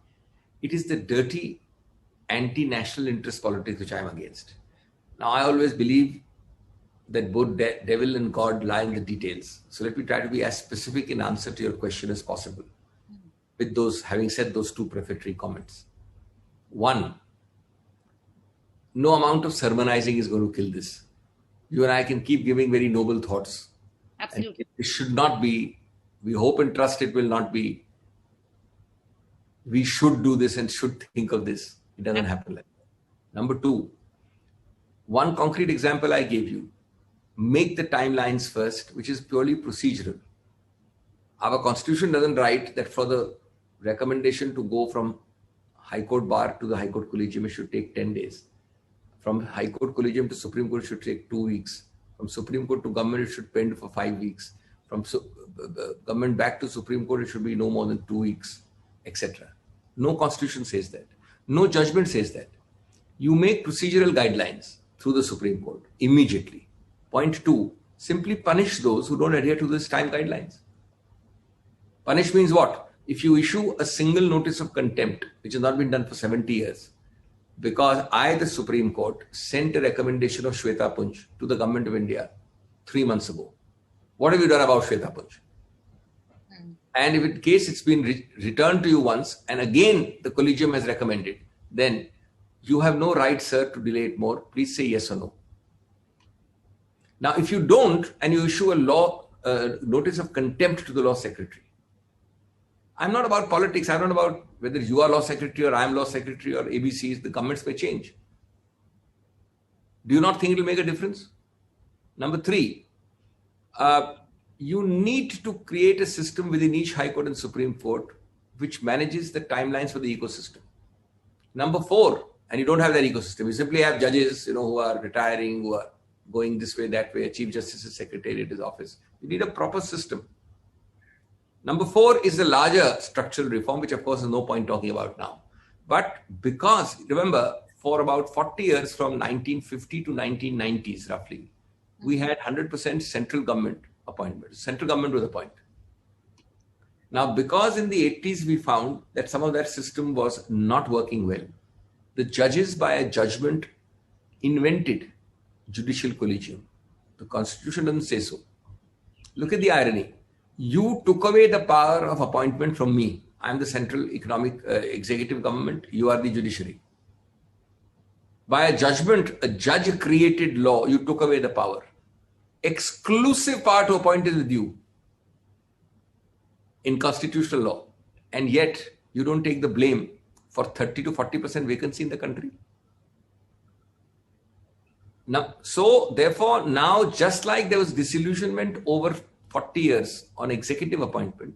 Speaker 2: It is the dirty anti-national interest politics which I am against. Now, I always believe that both devil and God lie in the details. So let me try to be as specific in answer to your question as possible, with those, having said those two prefatory comments. One, no amount of sermonizing is going to kill this. You and I can keep giving very noble thoughts.
Speaker 3: Absolutely.
Speaker 2: It should not be, we hope and trust it will not be, we should do this and should think of this. It doesn't happen like that. Number two, one concrete example I gave you, make the timelines first, which is purely procedural. Our constitution doesn't write that for the recommendation to go from High Court bar to the High Court collegium, it should take 10 days. From High Court collegium to Supreme Court, it should take 2 weeks. From Supreme Court to government, it should pend for 5 weeks. From government back to Supreme Court, it should be no more than 2 weeks, etc. No constitution says that. No judgment says that. You make procedural guidelines through the Supreme Court immediately. Point two, simply punish those who don't adhere to this time guidelines. Punish means what? If you issue a single notice of contempt, which has not been done for 70 years, because I, the Supreme Court, sent a recommendation of Shweta Punj to the government of India 3 months ago. What have you done about Shweta Punj? And if in case it's been returned to you once, and again the collegium has recommended, then you have no right, sir, to delay it more. Please say yes or no. Now, if you don't, and you issue a notice of contempt to the law secretary, I'm not about politics. I'm not about whether you are law secretary or I'm law secretary or ABCs. The governments may change. Do you not think it will make a difference? Number three, you need to create a system within each High Court and Supreme Court which manages the timelines for the ecosystem. Number four, and you don't have that ecosystem. You simply have judges, who are retiring, who are going this way, that way, a Chief Justice's secretariat, his office. You need a proper system. Number four is the larger structural reform, which of course is no point talking about now. But because, remember, for about 40 years from 1950 to 1990s roughly, we had 100% central government appointments. Central government was appointed. Now, because in the 80s we found that some of that system was not working well, the judges by a judgment invented judicial collegium. The constitution doesn't say so. Look at the irony. You took away the power of appointment from me I'm the central economic executive government, you are the judiciary. By a judgment, a judge created law, you took away the power. Exclusive power to appoint is with you in constitutional law. And yet, you don't take the blame for 30 to 40% vacancy in the country. Now, so therefore, now just like there was disillusionment over 40 years on executive appointment,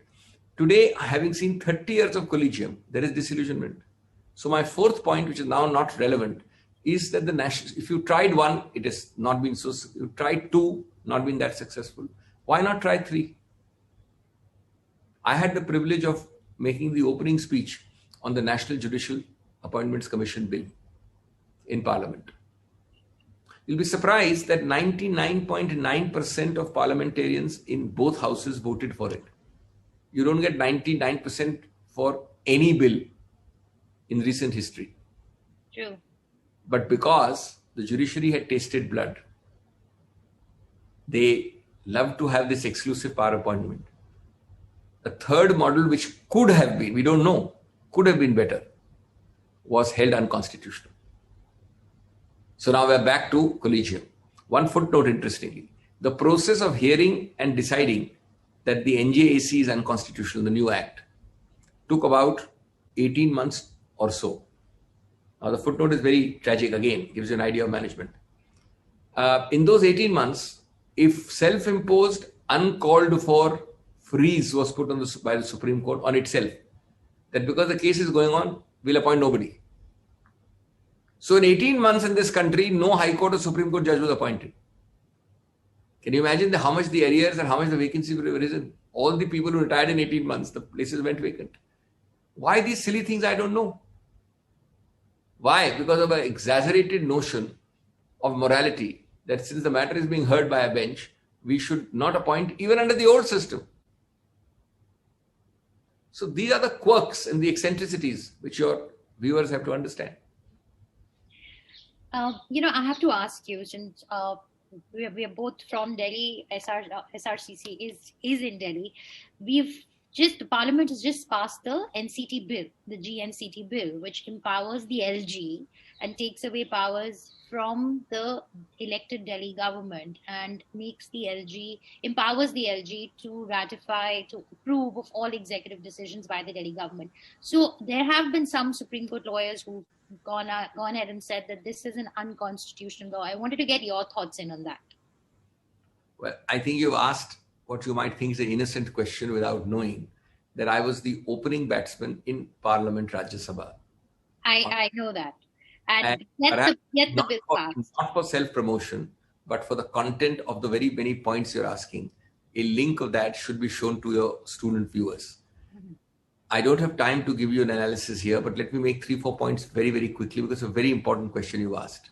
Speaker 2: today, having seen 30 years of collegium, there is disillusionment. So my fourth point, which is now not relevant, is that if you tried one, it has not been so, you tried two, not been that successful. Why not try three? I had the privilege of making the opening speech on the National Judicial Appointments Commission bill in Parliament. You'll be surprised that 99.9% of parliamentarians in both houses voted for it. You don't get 99% for any bill in recent history.
Speaker 3: True.
Speaker 2: But because the judiciary had tasted blood, they love to have this exclusive power appointment. The third model, which could have been, we don't know, could have been better, was held unconstitutional. So now we're back to collegium. One footnote, interestingly, the process of hearing and deciding that the NJAC is unconstitutional, the new act, took about 18 months or so. Now the footnote is very tragic again, gives you an idea of management. In those 18 months, if self-imposed, uncalled for freeze was put on by the Supreme Court on itself, that because the case is going on, we'll appoint nobody. So in 18 months in this country, no High Court or Supreme Court judge was appointed. Can you imagine how much the arrears and how much the vacancy would have risen? All the people who retired in 18 months, the places went vacant. Why these silly things, I don't know. Why? Because of an exaggerated notion of morality, that since the matter is being heard by a bench, we should not appoint even under the old system. So these are the quirks and the eccentricities which your viewers have to understand.
Speaker 3: I have to ask you, since we are both from Delhi, SRCC is in Delhi. The Parliament has just passed the NCT bill, the GNCT bill, which empowers the LG and takes away powers from the elected Delhi government and empowers the LG to ratify, to approve of all executive decisions by the Delhi government. So there have been some Supreme Court lawyers who've gone ahead and said that this is an unconstitutional law. I wanted to get your thoughts in on that.
Speaker 2: Well, I think you've asked what you might think is an innocent question without knowing that I was the opening batsman in Parliament Rajya Sabha.
Speaker 3: I know that. And yet the bill passed.
Speaker 2: Not for self-promotion, but for the content of the very many points you're asking. A link of that should be shown to your student viewers. Mm-hmm. I don't have time to give you an analysis here, but let me make 3-4 points very, very quickly because it's a very important question you asked.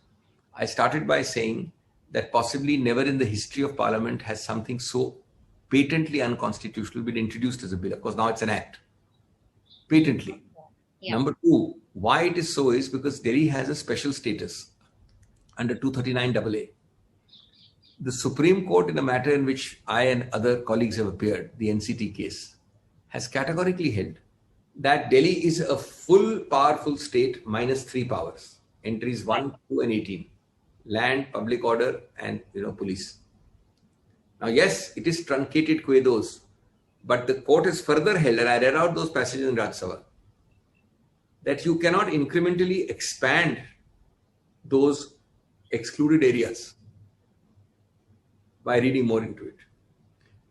Speaker 2: I started by saying that possibly never in the history of Parliament has something so patently unconstitutional been introduced as a bill. Of course, now it's an act. Patently. Yeah. Number two, why it is so is because Delhi has a special status under 239AA. The Supreme Court, in a matter in which I and other colleagues have appeared, the NCT case, has categorically held that Delhi is a full powerful state minus 3 powers. Entries 1, 2 and 18. Land, public order and police. Now yes, it is truncated quados, but the court has further held, and I read out those passages in Rajya Sabha, that you cannot incrementally expand those excluded areas by reading more into it.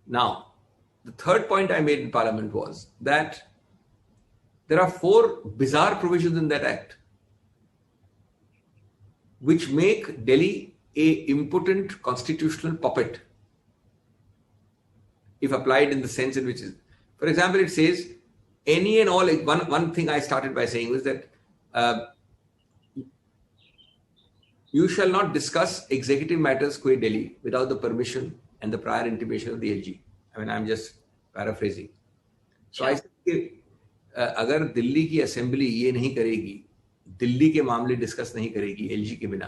Speaker 2: Now, the third point I made in Parliament was that there are 4 bizarre provisions in that act which make Delhi a impotent constitutional puppet if applied in the sense in which is. For example, it says any and all, one thing I started by saying was that you shall not discuss executive matters qua Delhi without the permission and the prior intimation of the LG. I mean, I'm just paraphrasing. So I said, अगर दिल्ली की assembly ये नहीं करेगी, दिल्ली के मामले discuss नहीं करेगी LG के बिना,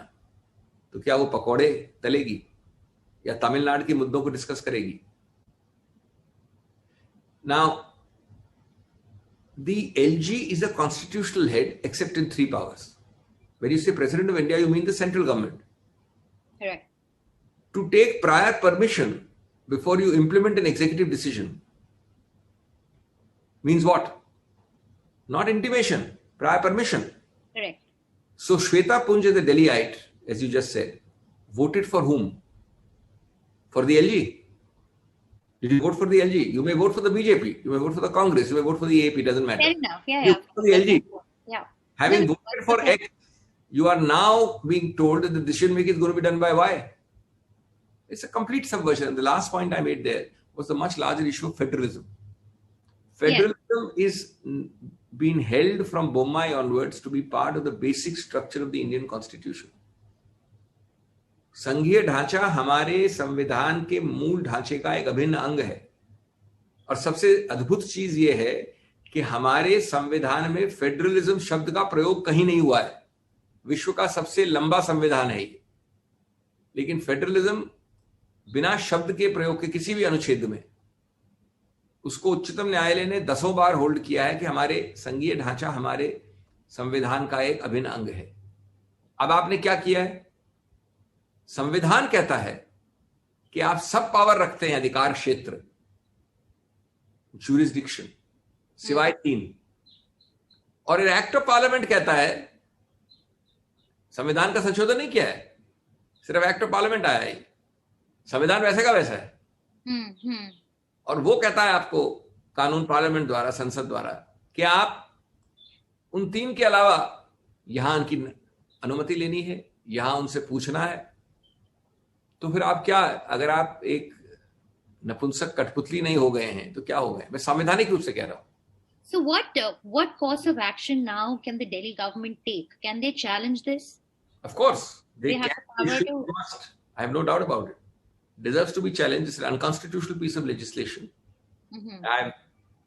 Speaker 2: तो क्या वो पकौड़े तलेगी या तमिलनाडु के मुद्दों को डिस्कस करेगी? Now, the LG is a constitutional head except in 3 powers. When you say President of India, you mean the central government.
Speaker 3: Correct.
Speaker 2: To take prior permission before you implement an executive decision means what? Not intimation, prior permission.
Speaker 3: Correct.
Speaker 2: So Shweta Punj, the Delhiite, as you just said, voted for whom? For the LG. Did you vote for the LG? You may vote for the BJP, you may vote for the Congress, you may vote for the AP, doesn't matter.
Speaker 3: Fair enough. Yeah,
Speaker 2: You
Speaker 3: yeah.
Speaker 2: vote for the LG.
Speaker 3: Yeah.
Speaker 2: Having
Speaker 3: No,
Speaker 2: voted for X, you are now being told that the decision making is going to be done by Y. It's a complete subversion. And the last point I made there was the much larger issue of federalism. Federalism is being held from Bommai onwards to be part of the basic structure of the Indian Constitution. संघीय ढांचा हमारे संविधान के मूल ढांचे का एक अभिन्न अंग है और सबसे अद्भुत चीज ये है कि हमारे संविधान में फेडरलिज्म शब्द का प्रयोग कहीं नहीं हुआ है. विश्व का सबसे लंबा संविधान है ये, लेकिन फेडरलिज्म बिना शब्द के प्रयोग के किसी भी अनुच्छेद में, उसको उच्चतम न्यायालय ने 10 बार होल्ड किया है कि हमारे संघीय ढांचा हमारे संविधान का एक अभिन्न अंग है. अब आपने क्या किया है? संविधान कहता है कि आप सब पावर रखते हैं, अधिकार क्षेत्र, ज्यूरिसडिक्शन, सिवाय 3. और एक्ट ऑफ पार्लियामेंट कहता है, संविधान का संशोधन नहीं किया है, सिर्फ एक्ट ऑफ पार्लियामेंट आया है, संविधान वैसे का वैसा है. और वो कहता है आपको कानून पार्लियामेंट द्वारा, संसद द्वारा, कि आप उन 3 के अलावा यहां उनकी अनुमति लेनी है, यहां उनसे पूछना है. तो फिर आप क्या, अगर आप एक नपुंसक कठपुतली नहीं हो गए हैं तो क्या हो गए? मैं संवैधानिक रूप से कह रहा हूं.
Speaker 3: So what course of action now can the Delhi government take? Can they challenge this?
Speaker 2: Of course, they
Speaker 3: have
Speaker 2: can.
Speaker 3: the
Speaker 2: They
Speaker 3: power
Speaker 2: should,
Speaker 3: to.
Speaker 2: they must. I have no doubt about it. Deserves to be challenged. It's an unconstitutional piece of legislation. I've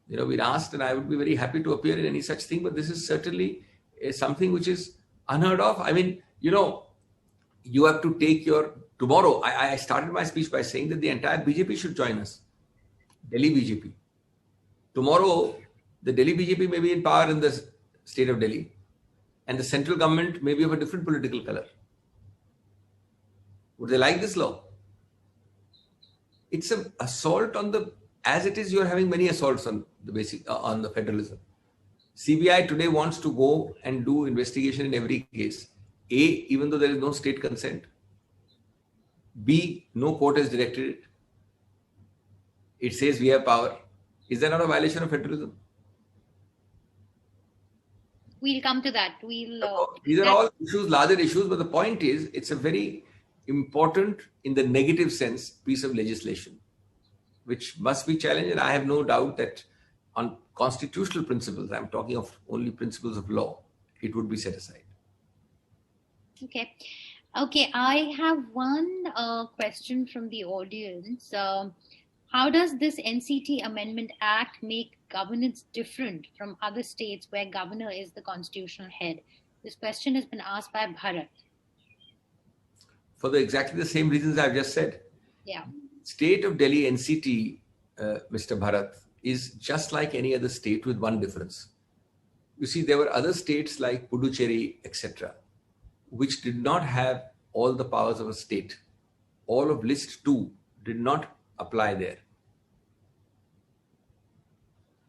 Speaker 2: been asked, and I would be very happy to appear in any such thing. But this is certainly something which is unheard of. I mean, you have to take your tomorrow. I started my speech by saying that the entire BJP should join us. Delhi BJP. Tomorrow, the Delhi BJP may be in power in the state of Delhi, and the central government may be of a different political color. Would they like this law? It's an assault on the, as it is, you are having many assaults on the basic, on the federalism. CBI today wants to go and do investigation in every case. A, even though there is no state consent. B, no court has directed it. It says we have power. Is that not a violation of federalism?
Speaker 3: We'll come to that.
Speaker 2: These are all issues, larger issues, but the point is, it's a very important, in the negative sense, piece of legislation, which must be challenged. And I have no doubt that on constitutional principles, I'm talking of only principles of law, it would be set aside.
Speaker 3: Okay. I have one question from the audience. How does this NCT Amendment Act make governance different from other states where governor is the constitutional head? This question has been asked by Bharat.
Speaker 2: For exactly the same reasons I've just said.
Speaker 3: Yeah.
Speaker 2: State of Delhi NCT, Mr. Bharat, is just like any other state with one difference. You see, there were other states like Puducherry, etc., which did not have all the powers of a state. All of list 2 did not apply there.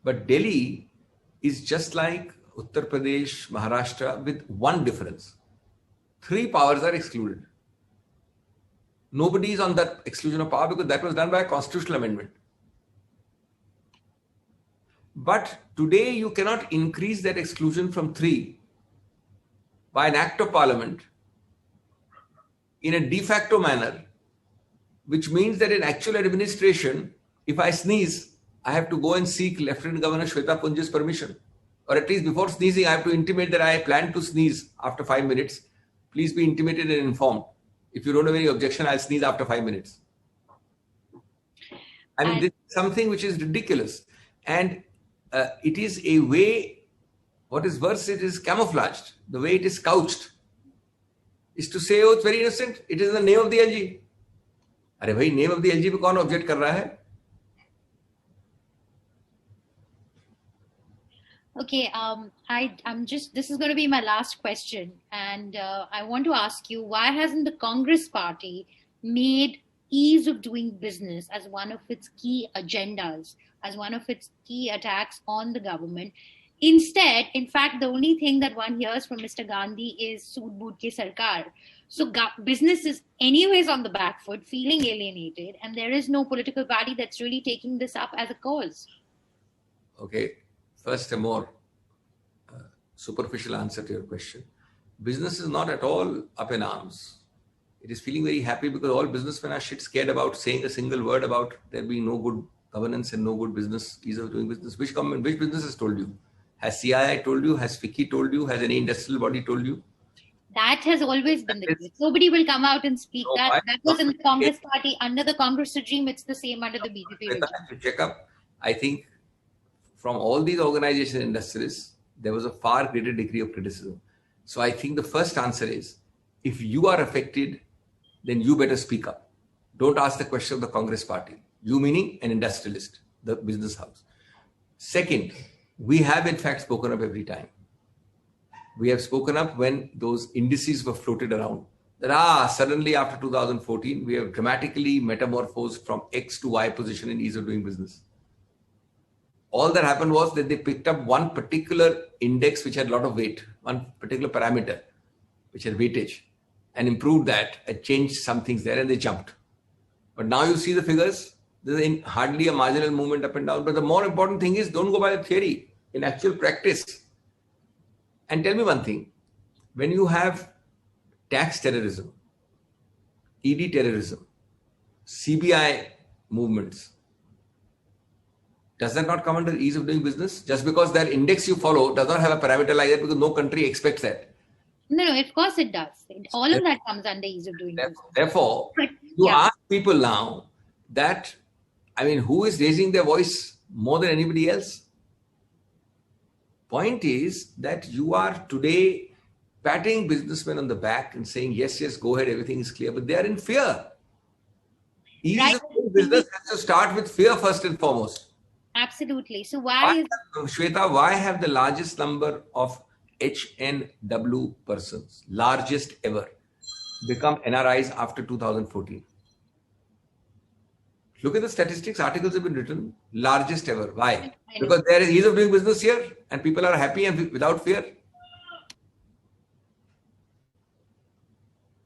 Speaker 2: But Delhi is just like Uttar Pradesh, Maharashtra, with one difference. 3 powers are excluded. Nobody is on that exclusion of power because that was done by a constitutional amendment. But today you cannot increase that exclusion from 3 by an act of parliament in a de facto manner, which means that in actual administration, if I sneeze, I have to go and seek Lieutenant Governor Shweta Punj's permission. Or at least before sneezing, I have to intimate that I plan to sneeze after 5 minutes. Please be intimated and informed. If you don't have any objection, I'll sneeze after 5 minutes. I mean, this is something which is ridiculous. And it is a way, what is worse, it is camouflaged. The way it is couched is to say, oh, it's very innocent. It is in the name of the LG. अरे भाई, name of the LG पे कौन object कर रहा है?
Speaker 3: Okay, this is going to be my last question. And I want to ask you, why hasn't the Congress party made ease of doing business as one of its key agendas, as one of its key attacks on the government? Instead, in fact, the only thing that one hears from Mr. Gandhi is "Sood bood ke sarkar." So business is anyways on the back foot, feeling alienated, and there is no political party that's really taking this up as a cause.
Speaker 2: Okay, first a more superficial answer to your question. Business is not at all up in arms. It is feeling very happy because all businessmen are shit scared about saying a single word about there being no good governance and no good business, ease of doing business. Which business has told you? Has CII told you? Has FICCI told you? Has any industrial body told you?
Speaker 3: That has always been the case. Nobody will come out and speak that. That was in the Congress party. Under the Congress regime, it's the same under the BJP regime.
Speaker 2: To check up, I think from all these organizations and industries, there was a far greater degree of criticism. So I think the first answer is, if you are affected, then you better speak up. Don't ask the question of the Congress party. You meaning an industrialist, the business house. Second, we have in fact spoken up every time. We have spoken up when those indices were floated around. That suddenly after 2014, we have dramatically metamorphosed from X to Y position in ease of doing business. All that happened was that they picked up one particular index which had a lot of weight, one particular parameter which had weightage, and improved that and changed some things there, and they jumped. But now you see the figures, there's hardly a marginal movement up and down. But the more important thing is, don't go by the theory. In actual practice. And tell me one thing, when you have tax terrorism, ED terrorism, CBI movements, does that not come under ease of doing business? Just because that index you follow does not have a parameter like that, because no country expects that.
Speaker 3: No, of course it does. All of that comes under ease of doing business.
Speaker 2: Therefore, ask people now that, who is raising their voice more than anybody else? Point is that you are today patting businessmen on the back and saying, yes, go ahead, everything is clear, but they are in fear. Ease of doing business has to start with fear first and foremost.
Speaker 3: Absolutely. So
Speaker 2: Shweta, why have the largest number of HNW persons, largest ever, become NRIs after 2014? Look at the statistics, articles have been written, largest ever. Why? Because there is ease of doing business here and people are happy and without fear.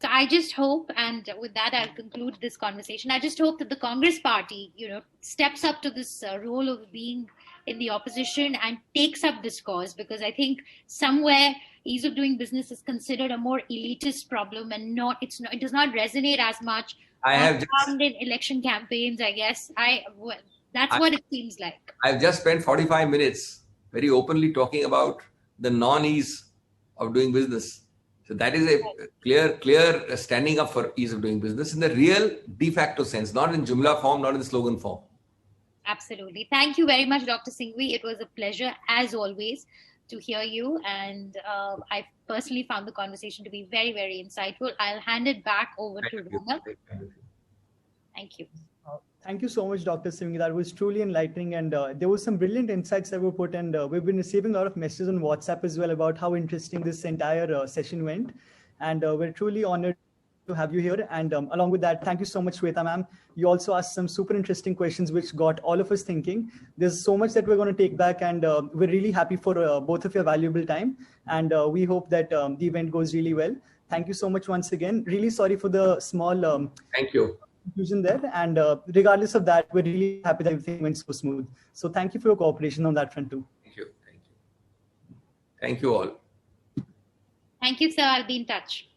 Speaker 3: So I just hope, and with that I'll conclude this conversation, I just hope that the Congress party, steps up to this role of being in the opposition and takes up this cause, because I think somewhere ease of doing business is considered a more elitist problem and it does not resonate as much. I have found in election campaigns, I guess. That's what it seems like.
Speaker 2: I've just spent 45 minutes very openly talking about the non-ease of doing business. So that is a clear standing up for ease of doing business in the real de facto sense, not in Jumla form, not in slogan form.
Speaker 3: Absolutely. Thank you very much, Dr. Singhvi. It was a pleasure, as always, to hear you. And I personally found the conversation to be very, very insightful. I'll hand it back over to Ronak. Thank you.
Speaker 1: Thank you so much, Dr. Singhvi. That was truly enlightening. And there were some brilliant insights that were put. And we've been receiving a lot of messages on WhatsApp as well about how interesting this entire session went. And we're truly honored to have you here. And along with that, thank you so much, Shweta ma'am. You also asked some super interesting questions, which got all of us thinking. There's so much that we're going to take back, and we're really happy for both of your valuable time. And we hope that the event goes really well. Thank you so much once again. Really sorry for the small
Speaker 2: thank you
Speaker 1: confusion there. And regardless of that, we're really happy that everything went so smooth. So thank you for your cooperation on that front too.
Speaker 2: Thank you. Thank you all.
Speaker 3: Thank you, sir. I'll be in touch.